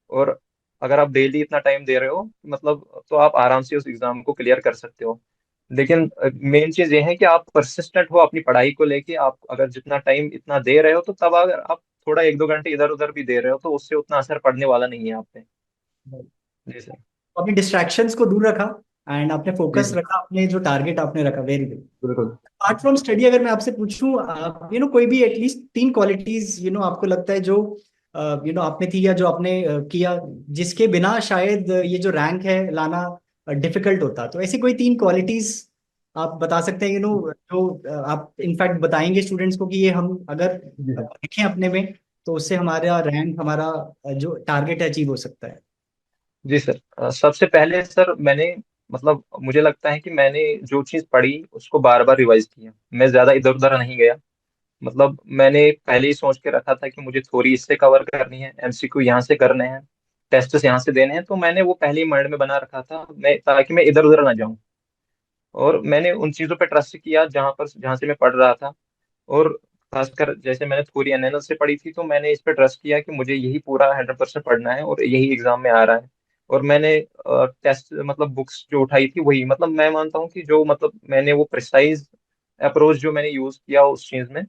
और अगर आप डेली इतना टाइम दे रहे हो मतलब तो आप आराम से उस एग्जाम को क्लियर कर सकते हो। लेकिन मेन चीज ये है कि आप परसिस्टेंट हो अपनी पढ़ाई को लेके, आप अगर जितना टाइम इतना दे रहे हो तो तब अगर आप थोड़ा 1-2 घंटे इधर उधर भी दे रहे हो तो उससे उतना असर पड़ने वाला नहीं है आप पे। जी सर। अपने डिस्ट्रैक्शंस को दूर रखा एंड आपने जी फोकस सर। रखा, अपने जो टारगेट आपने रखा। Very good. बिल्कुल। अपार्ट फ्रॉम स्टडी, अगर मैं आपसे पूछूं, आप कोई भी एटलीस्ट 3 क्वालिटीज आपको लगता है जो आपने थी, या जो आपने किया, जिसके बिना शायद ये जो रैंक है लाना डिफिकल्ट होता? तो ऐसी कोई 3 क्वालिटीज आप बता सकते हैं, जो आप इनफैक्ट बताएंगे स्टूडेंट्स को कि ये हम अगर जी सर। देखें अपने में, तो उससे हमारा रैंक, हमारा जो टारगेट है, अचीव हो सकता है। जी सर, सबसे पहले सर मैंने मतलब मुझे लगता है कि मैंने जो चीज़ पढ़ी उसको बार बार रिवाइज किया, मैं ज़्यादा इधर उधर नहीं गया। मतलब मैंने पहले ही सोच के रखा था कि मुझे थ्योरी इससे कवर करनी है, एमसीक्यू यहाँ से करने हैं, टेस्ट यहाँ से देने हैं, तो मैंने वो पहले ही माइंड में बना रखा था मैं, ताकि मैं इधर उधर ना जाऊं। और मैंने उन चीज़ों पर ट्रस्ट किया जहाँ से मैं पढ़ रहा था। और खासकर जैसे मैंने थ्योरी एनएलएल से पढ़ी थी, तो मैंने इस पे ट्रस्ट किया कि मुझे यही पूरा 100% पढ़ना है और यही एग्जाम में आ रहा है। और मैंने टेस्ट मतलब बुक्स जो उठाई थी वही, मतलब मैं मानता हूँ कि जो मतलब मैंने वो प्रिसाइज अप्रोच जो मैंने यूज किया उस चीज में,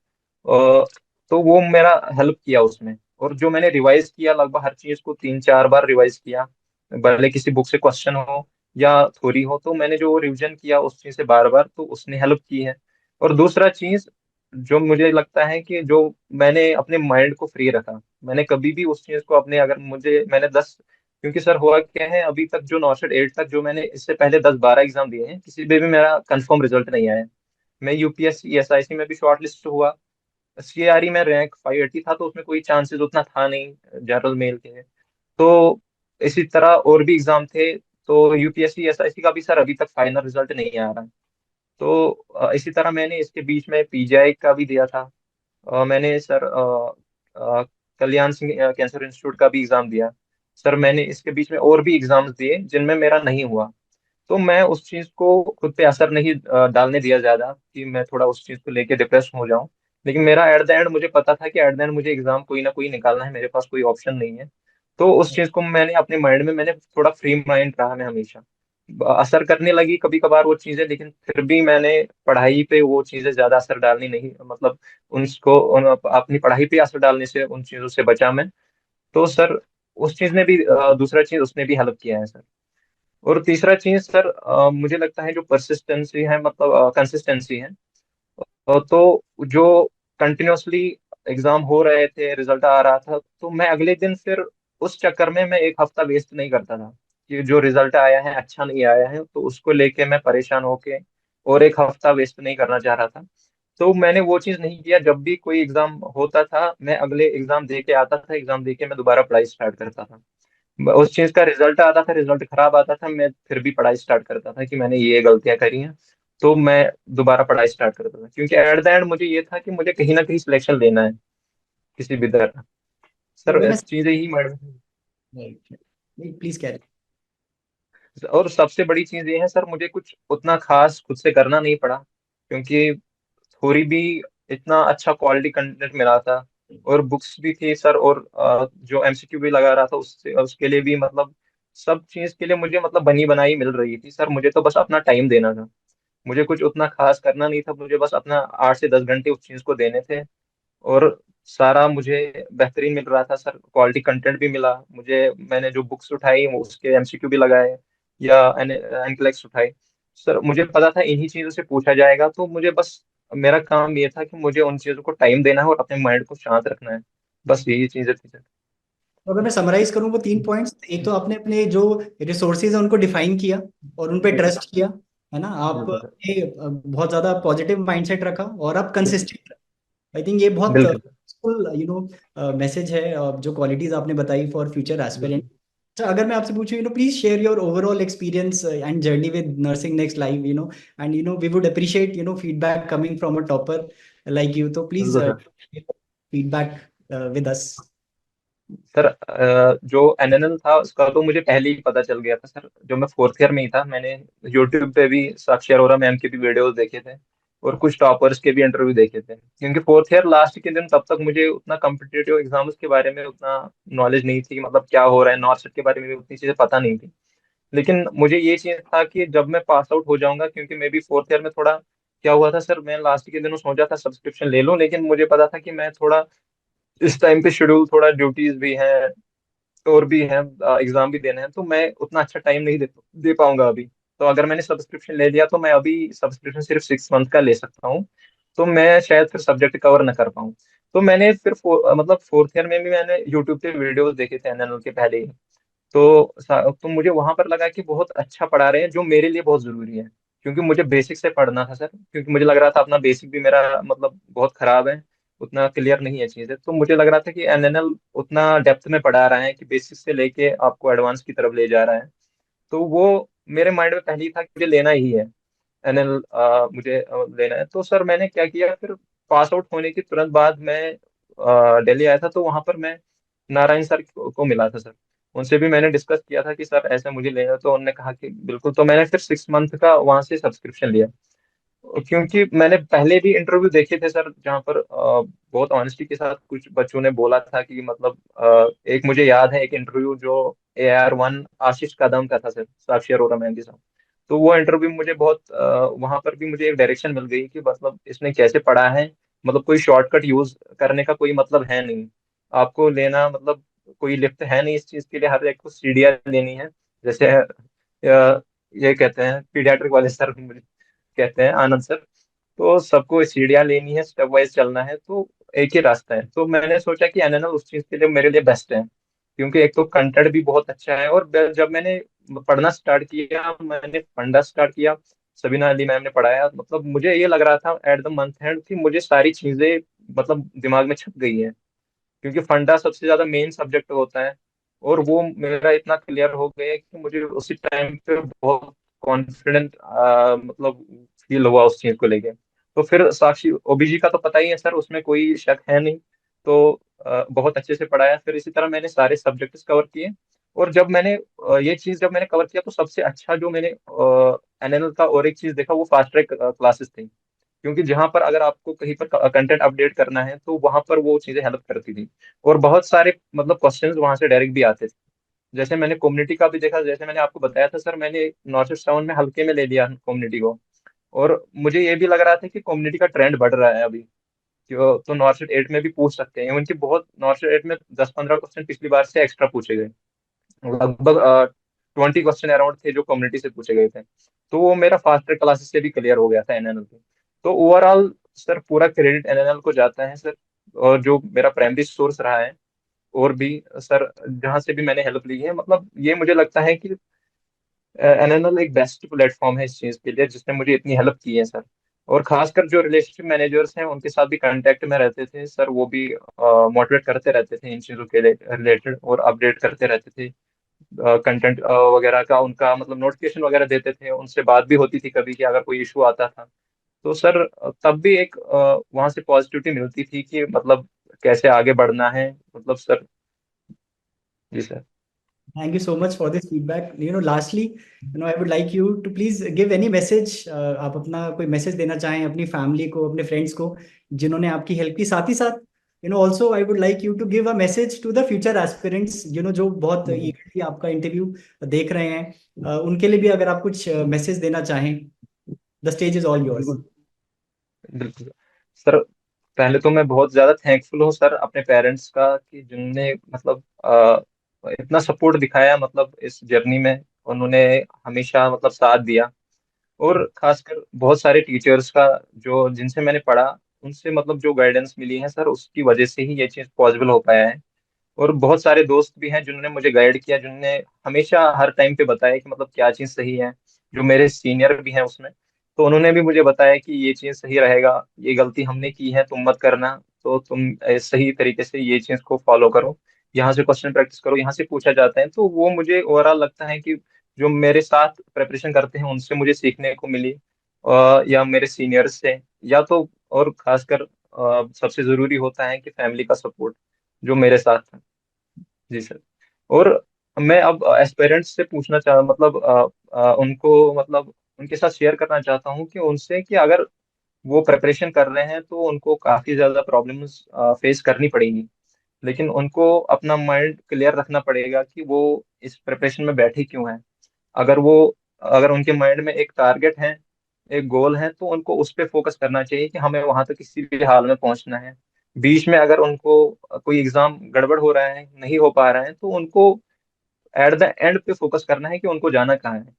तो वो मेरा हेल्प किया उसमें। और जो मैंने रिवाइज किया, लगभग हर चीज को 3-4 बार रिवाइज किया, भले किसी बुक से क्वेश्चन हो या थ्योरी हो, तो मैंने जो रिवीजन किया उस चीज से बार बार, तो उसने हेल्प की है। और दूसरा चीज जो मुझे लगता है कि जो मैंने अपने माइंड को फ्री रखा, मैंने कभी भी उस चीज को अपने, अगर मुझे मैंने 10, क्योंकि सर हुआ क्या है, अभी तक जो नॉर्सेट 8 तक जो मैंने इससे पहले 10-12 एग्जाम दिए हैं, किसी में भी मेरा कंफर्म रिजल्ट नहीं आया। मैं यूपीएससी एसआईसी में भी शॉर्ट लिस्ट हुआ, सीआरई में रैंक 580 था, तो उसमें कोई चांसेस उतना था नहीं जनरल मेल के। तो इसी तरह और भी एग्जाम थे, तो यूपीएससी एसआईसी का भी सर अभी तक फाइनल रिजल्ट नहीं आ रहा है। तो इसी तरह मैंने इसके बीच में पीजीआई का भी दिया था। मैंने sir Kalyan Singh cancer institute का भी एग्जाम दिया। सर मैंने इसके बीच में और भी एग्जाम्स दिए जिनमें मेरा नहीं हुआ। तो मैं उस चीज को खुद पे असर नहीं डालने दिया ज्यादा, कि मैं थोड़ा उस चीज को लेके डिप्रेस हो जाऊं। लेकिन मेरा एट द एंड मुझे पता था कि एट द एंड मुझे एग्जाम कोई ना कोई निकालना है, मेरे पास कोई ऑप्शन नहीं है। तो उस चीज को मैंने अपने माइंड में, मैंने थोड़ा फ्री माइंड रहा मैं हमेशा। असर करने लगी कभी कभार वो चीजें, लेकिन फिर भी मैंने पढ़ाई पे वो चीजें ज्यादा असर डालनी नहीं, मतलब अपनी पढ़ाई पे असर डालने से उन चीजों से बचा मैं। तो सर उस चीज ने भी दूसरा चीज उसने भी हेल्प किया है सर। और तीसरा चीज सर, मुझे लगता है जो परसिस्टेंसी है, मतलब कंसिस्टेंसी है। तो जो कंटिन्यूअसली एग्जाम हो रहे थे, रिजल्ट आ रहा था, तो मैं अगले दिन फिर उस चक्कर में मैं एक हफ्ता वेस्ट नहीं करता था कि जो रिजल्ट आया है अच्छा नहीं आया है, तो उसको लेके मैं परेशान होके और एक हफ्ता वेस्ट नहीं करना चाह रहा था। तो मैंने वो चीज नहीं किया, जब भी कोई एग्जाम होता था मैं अगले एग्जाम दे के आता था, एग्जाम दे के मैं दोबारा पढ़ाई स्टार्ट करता था। उस चीज का रिजल्ट आता था, रिजल्ट खराब आता था, मैं फिर भी पढ़ाई स्टार्ट करता था कि मैंने ये गलतियां करी हैं, तो मैं दोबारा पढ़ाई स्टार्ट करता था, क्योंकि एट द एंड मुझे ये था कि मुझे कहीं ना कहीं सिलेक्शन लेना है किसी भी तरह। तो अगर सर मैं, चीजें ही मैडम। प्लीज कह और सबसे बड़ी चीज ये है सर, मुझे कुछ उतना खास खुद से करना नहीं पड़ा, क्योंकि थोड़ी भी इतना अच्छा क्वालिटी कंटेंट मिला था, और बुक्स भी थी सर, और जो एमसीक्यू भी लगा रहा था उससे, उसके लिए भी मतलब सब चीज के लिए मुझे मतलब बनी बनाई मिल रही थी सर। मुझे तो बस अपना टाइम देना था, मुझे कुछ उतना खास करना नहीं था, मुझे बस अपना 8 से 10 घंटे उस चीज को देने थे। और सारा मुझे बेहतरीन मिल रहा था सर, क्वालिटी कंटेंट भी मिला मुझे, मैंने जो बुक्स उठाई वो उसके एमसीक्यू भी लगाए, या एनक्लेक्स उठाई। सर मुझे पता था इन्हीं चीजों से पूछा जाएगा, तो मुझे बस, मेरा काम ये था कि मुझे उन चीजों को टाइम देना है और अपने माइंड को शांत रखना है, बस यही चीजें थी सर। तो अगर मैं समराइज करूँ वो 3 पॉइंट्स, एक तो आपने अपने जो रिसोर्सेज है उनको डिफाइन किया और उन पे जी सर। ट्रस्ट किया, है ना? बिल्कुल सर। आपने बहुत ज्यादा पॉजिटिव माइंडसेट रखा और आप कंसिस्टेंट। आई थिंक ये बहुत बिल्कुल सर। यूजफुल मैसेज है, जो क्वालिटीज आपने बताई फॉर फ्यूचर एस्पिरेंट। बिल्कुल। अच्छा, अगर मैं आपसे पूछूं, please share your overall experience and journey with nursing next live, and we would appreciate feedback coming from a topper like you, तो प्लीज बिल्कुल sir. Feedback with us. Sir जो NNL था उसका तो मुझे पहले ही पता चल गया था सर, जो मैं फोर्थ ईयर में ही था, मैंने यूट्यूब पे भी साक्षी अरोरा मैम के भी वीडियोस देखे थे, और कुछ टॉपर्स के भी इंटरव्यू देखे थे, क्योंकि फोर्थ ईयर लास्ट के दिन तब तक मुझे उतना कम्पिटेटिव एग्जाम्स के बारे में उतना नॉलेज नहीं थी, मतलब क्या हो रहा है नॉर्सेट के बारे में भी उतनी चीजें पता नहीं थी। लेकिन मुझे ये चीज था कि जब मैं पास आउट हो जाऊंगा, क्योंकि मैं भी फोर्थ ईयर में थोड़ा, क्या हुआ था सर, मैं लास्ट के दिनों सोचा था सब्सक्रिप्शन ले लूं, लेकिन मुझे पता था कि मैं थोड़ा इस टाइम पे शेड्यूल, थोड़ा ड्यूटीज भी हैं और भी हैं, एग्जाम भी देने हैं, तो मैं उतना अच्छा टाइम नहीं दे पाऊंगा अभी। तो अगर मैंने सब्सक्रिप्शन ले लिया, तो मैं अभी सब्सक्रिप्शन सिर्फ 6 मंथ का ले सकता हूँ। तो मैं शायद फिर सब्जेक्ट कवर न कर पाऊँ। तो मैंने फिर मतलब फोर्थ ईयर में भी मैंने यूट्यूब पे वीडियोस देखे थे एनएनएल के पहले ही। तो मुझे वहां पर लगा कि बहुत अच्छा पढ़ा रहे हैं, जो मेरे लिए बहुत जरूरी है, क्योंकि मुझे बेसिक से पढ़ना था सर, क्योंकि मुझे लग रहा था अपना बेसिक भी मेरा मतलब बहुत खराब है, उतना क्लियर नहीं है चीजें। तो मुझे लग रहा था कि एनएनएल उतना डेप्थ में पढ़ा रहा है कि बेसिक से लेके आपको एडवांस की तरफ ले जा रहा है। तो वो मेरे माइंड में पहले ही था कि मुझे लेना ही है, एनएल मुझे लेना है। तो सर मैंने क्या किया फिर, पास आउट होने के तुरंत बाद मैं दिल्ली आया था। तो वहां पर मैं नारायण सर को मिला था सर। उनसे भी मैंने डिस्कस किया था कि सर ऐसे मुझे लेना है। तो उन्होंने कहा कि बिल्कुल। तो मैंने फिर 6 मंथ का वहां से सब्सक्रिप्शन लिया, क्योंकि मैंने पहले भी इंटरव्यू देखे थे सर, जहाँ पर बहुत ऑनेस्टी के साथ कुछ बच्चों ने बोला था कि मतलब एक मुझे याद है एक इंटरव्यू जो AR1 आशीष कदम का था सर, साक्षी अरोरा मैम के साथ। तो वो इंटरव्यू मुझे बहुत वहां पर भी मुझे एक डायरेक्शन मिल गई कि मतलब इसने कैसे पढ़ा है। मतलब कोई शॉर्टकट यूज करने का कोई मतलब है नहीं आपको लेना, मतलब कोई लिफ्ट है नहीं इस चीज के लिए, हर एक को सीढ़ियाँ लेनी है। जैसे ये कहते हैं पीडियाट्रिक वाले सर कहते हैं, आनंद सर। तो सबको सीढ़ियाँ लेनी है, स्टेप वाइज चलना है, तो एक ही रास्ता है। तो मैंने सोचा कि एनएनएल उस चीज के लिए मेरे लिए बेस्ट है, क्योंकि एक तो कंटेंट भी बहुत अच्छा है। और जब मैंने पढ़ना स्टार्ट किया, मैंने फंडा स्टार्ट किया, सबीना अली मैम ने पढ़ाया, मतलब मुझे ये लग रहा था एट द मंथ एंड कि मुझे सारी चीजें मतलब दिमाग में छप गई है, क्योंकि फंडा सबसे ज्यादा मेन सब्जेक्ट होता है। और वो मेरा इतना क्लियर हो गया कि मुझे उसी टाइम पे बहुत कॉन्फिडेंट मतलब फील हुआ उस चीज को लेके। तो फिर साक्षी ओबीजी का तो पता ही है सर, उसमें कोई शक है नहीं। तो बहुत अच्छे से पढ़ाया। फिर इसी तरह मैंने सारे सब्जेक्ट्स कवर किए। और जब मैंने ये चीज जब मैंने कवर किया, तो सबसे अच्छा जो मैंने एनएनएल का और एक चीज देखा, वो फास्ट ट्रैक क्लासेस थी। क्योंकि जहां पर अगर आपको कहीं पर कंटेंट अपडेट करना है, तो वहां पर वो चीजें हेल्प करती थी। और बहुत सारे मतलब क्वेश्चंस वहां से डायरेक्ट भी आते थे। जैसे मैंने कम्युनिटी का भी देखा, जैसे मैंने आपको बताया था सर, मैंने नॉर्थ ईस्ट टाउन में हल्के में ले लिया कम्युनिटी को। और मुझे ये भी लग रहा था कि कम्युनिटी का ट्रेंड बढ़ रहा है अभी, तो नॉर्थ ईस्ट 8 में भी पूछ सकते हैं उनकी बहुत, नॉर्थ ईस्ट 8 में 10-15 क्वेश्चन पिछली बार से एक्स्ट्रा पूछे गए। लगभग 20 क्वेश्चन अराउंड थे जो कम्युनिटी से पूछे गए थे। तो वो मेरा फास्ट ट्रैक क्लासेस से भी क्लियर हो गया था एनएनएल पे। तो ओवरऑल सर पूरा क्रेडिट एनएनएल को जाता है सर, और जो मेरा प्राइमरी सोर्स रहा है। और भी सर जहाँ से भी मैंने हेल्प ली है, मतलब ये मुझे लगता है कि एनएनएल एक बेस्ट प्लेटफॉर्म है इस चीज के लिए, जिसने मुझे इतनी हेल्प की है सर। और खासकर जो रिलेशनशिप मैनेजर्स हैं उनके साथ भी कांटेक्ट में रहते थे सर, वो भी मोटिवेट करते रहते थे इन चीजों के रिलेटेड, और अपडेट करते रहते थे कंटेंट वगैरह का। उनका मतलब नोटिफिकेशन वगैरह देते थे, उनसे बात भी होती थी कभी कि अगर कोई इशू आता था। तो सर तब भी एक वहां से पॉजिटिविटी मिलती थी कि मतलब कैसे आगे बढ़ना है, मतलब सर। जी sir. Thank you so much for this feedback. Lastly, I would like you to please give any message. आप अपना कोई मैसेज देना चाहें अपनी फैमिली को, अपने फ्रेंड्स को, जिन्होंने आपकी हेल्प की। साथ ही साथ also I would like you to give a message to the future aspirants, जो बहुत हम्म, ईगरली आपका इंटरव्यू देख रहे हैं। उनके लिए भी अगर आप कुछ मैसेज देना चाहें, the stage is all yours. बिल्कुल बिल्कुल सर। पहले तो मैं बहुत ज्यादा थैंकफुल हूँ सर अपने पेरेंट्स का, कि जिनने मतलब इतना सपोर्ट दिखाया मतलब इस जर्नी में। उन्होंने हमेशा मतलब साथ दिया। और खासकर बहुत सारे टीचर्स का, जो जिनसे मैंने पढ़ा, उनसे मतलब जो गाइडेंस मिली है सर, उसकी वजह से ही ये चीज़ पॉसिबल हो पाया है। और बहुत सारे दोस्त भी हैं जिन्होंने मुझे गाइड किया, जिनने हमेशा हर टाइम पे बताया कि मतलब क्या चीज़ सही है। जो मेरे सीनियर भी हैं उसमें, तो उन्होंने भी मुझे बताया कि ये चीज़ सही रहेगा, ये गलती हमने की है तुम मत करना। तो तुम सही तरीके से ये चीज़ को फॉलो करो, यहाँ से क्वेश्चन प्रैक्टिस करो, यहाँ से पूछा जाता है। तो वो मुझे ओवरऑल लगता है कि जो मेरे साथ प्रेपरेशन करते हैं उनसे मुझे सीखने को मिली, या मेरे सीनियर्स से, या तो और खासकर सबसे जरूरी होता है कि फैमिली का सपोर्ट जो मेरे साथ था। जी सर। और मैं अब एस्पिरेंट्स से पूछना चाह मतलब उनको मतलब उनके साथ शेयर करना चाहता हूँ कि उनसे कि अगर वो प्रिपरेशन कर रहे हैं तो उनको काफी ज्यादा प्रॉब्लम्स फेस करनी पड़ेगी। लेकिन उनको अपना माइंड क्लियर रखना पड़ेगा कि वो इस प्रिपरेशन में बैठे क्यों हैं। अगर वो अगर उनके माइंड में एक टारगेट है, एक गोल है, तो उनको उस पर फोकस करना चाहिए कि हमें वहां तक किसी भी हाल में पहुंचना है। बीच में अगर उनको कोई एग्जाम गड़बड़ हो रहा है, नहीं हो पा रहा है, तो उनको एट द एंड पे फोकस करना है कि उनको जाना कहाँ है।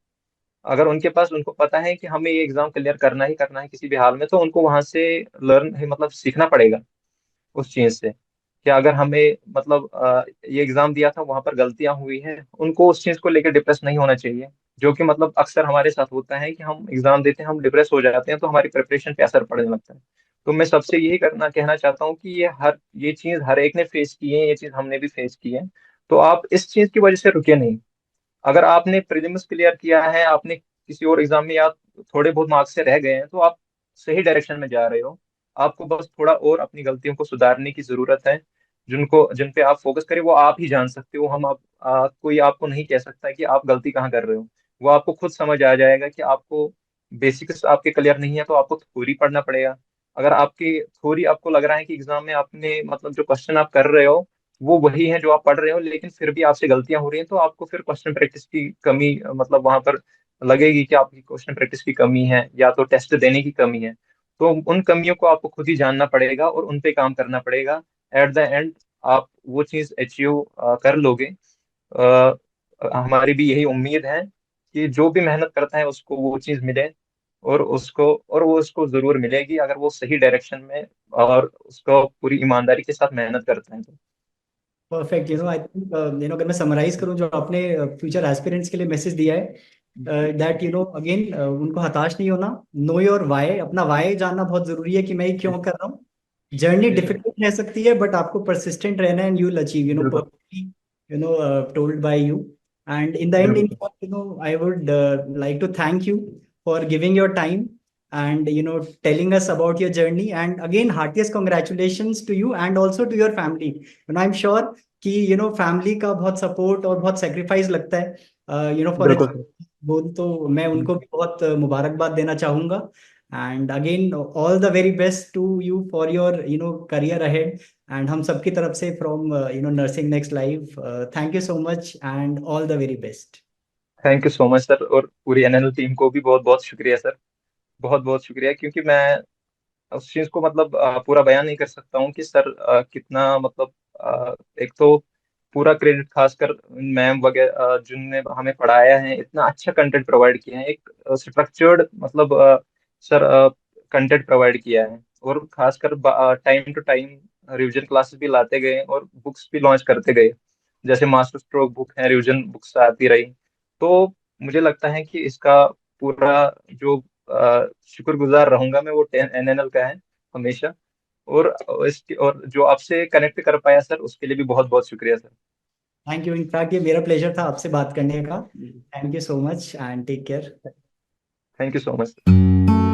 अगर उनके पास, उनको पता है कि हमें ये एग्जाम क्लियर करना ही करना है किसी भी हाल में, तो उनको वहां से लर्न मतलब सीखना पड़ेगा उस चीज से। कि अगर हमें मतलब ये एग्जाम दिया था, वहां पर गलतियां हुई हैं, उनको उस चीज को लेकर डिप्रेस नहीं होना चाहिए। जो कि मतलब अक्सर हमारे साथ होता है कि हम एग्जाम देते हैं, हम डिप्रेस हो जाते हैं, तो हमारी प्रिपरेशन पे असर पड़ने लगता है। तो मैं सबसे यही करना कहना चाहता हूँ कि ये चीज हर एक ने फेस की है, ये चीज हमने भी फेस की है। तो आप इस चीज की वजह से रुके नहीं। अगर आपने प्रीलिम्स क्लियर किया है, आपने किसी और एग्जाम में या थोड़े बहुत मार्क्स से रह गए हैं, तो आप सही डायरेक्शन में जा रहे हो। आपको बस थोड़ा और अपनी गलतियों को सुधारने की जरूरत है। जिन पे आप फोकस करें वो आप ही जान सकते हो। कोई आपको नहीं कह सकता कि आप गलती कहाँ कर रहे हो। वो आपको खुद समझ आ जाएगा कि आपको बेसिक्स आपके क्लियर नहीं है, तो आपको थ्योरी पढ़ना पड़ेगा। अगर आपकी थ्योरी, आपको लग रहा है कि एग्जाम में आपने मतलब जो क्वेश्चन आप कर रहे हो वो वही है जो आप पढ़ रहे हो, लेकिन फिर भी आपसे गलतियां हो रही हैं, तो आपको फिर क्वेश्चन प्रैक्टिस की कमी मतलब वहां पर लगेगी कि आपकी क्वेश्चन प्रैक्टिस की कमी है या तो टेस्ट देने की कमी है। तो उन कमियों को आपको खुद ही जानना पड़ेगा और उन पे काम करना पड़ेगा। एट द एंड आप वो चीज अचीव कर लोगे। अ, हमारी भी यही उम्मीद है कि जो भी मेहनत करता है उसको वो चीज मिले। और वो उसको जरूर मिलेगी, अगर वो सही डायरेक्शन में और उसको पूरी ईमानदारी के साथ मेहनत करता है तो। परफेक्ट, आई थिंक अगर मैं समराइज करूं जो आपने फ्यूचर एस्पिरेंट्स के लिए मैसेज दिया है, दैट अगेन उनको हताश नहीं होना। नो योर वाई, अपना वाई जानना बहुत जरूरी है कि मैं ये क्यों कर रहा हूँ। जर्नी बिल्कुल। डिफिकल्ट रह सकती है बट आपको परसिस्टेंट रहना है एंड यू विल अचीव, बिल्कुल। perfectly told by you. And in the end, in बिल्कुल। fact, I would like to thank you for giving your time and telling us about your journey. And again, heartiest congratulations to you and also to your family. I'm sure कि family का बहुत support और बहुत sacrifice लगता है for बिल्कुल sir. गोल। तो मैं उनको भी बहुत मुबारकबाद देना चाहूंगा। And again all the very best to you for your career ahead. And हम सबकी तरफ से from nursing next live, thank you so much and all the very best. Thank you so much sir, और पूरी NL team को भी बहुत बहुत शुक्रिया सर। बहुत बहुत शुक्रिया, क्योंकि मैं उस चीज को मतलब पूरा बयान नहीं कर सकता हूँ कि सर कितना मतलब एक तो पूरा क्रेडिट खासकर मैम वगैरह जिनने हमें पढ़ाया है, इतना अच्छा कंटेंट प्रोवाइड किया है, एक स्ट्रक्चर्ड मतलब सर कंटेंट प्रोवाइड किया है। और खासकर time to time revision classes भी लाते गए और बुक्स भी लॉन्च करते गए। जैसे मास्टर स्ट्रोक बुक है, रिवीजन बुक्स आती रही। तो मुझे लगता है कि इसका पूरा जो शुक्रगुजार रहूंगा मैं, वो एनएनएल का है हमेशा। और इसके और जो आपसे कनेक्ट कर पाया सर, उसके लिए भी बहुत बहुत शुक्रिया सर। थैंक यू, इनफैक्ट ये मेरा प्लेजर था आपसे बात करने का। Thank you so much and take care. Thank you so much.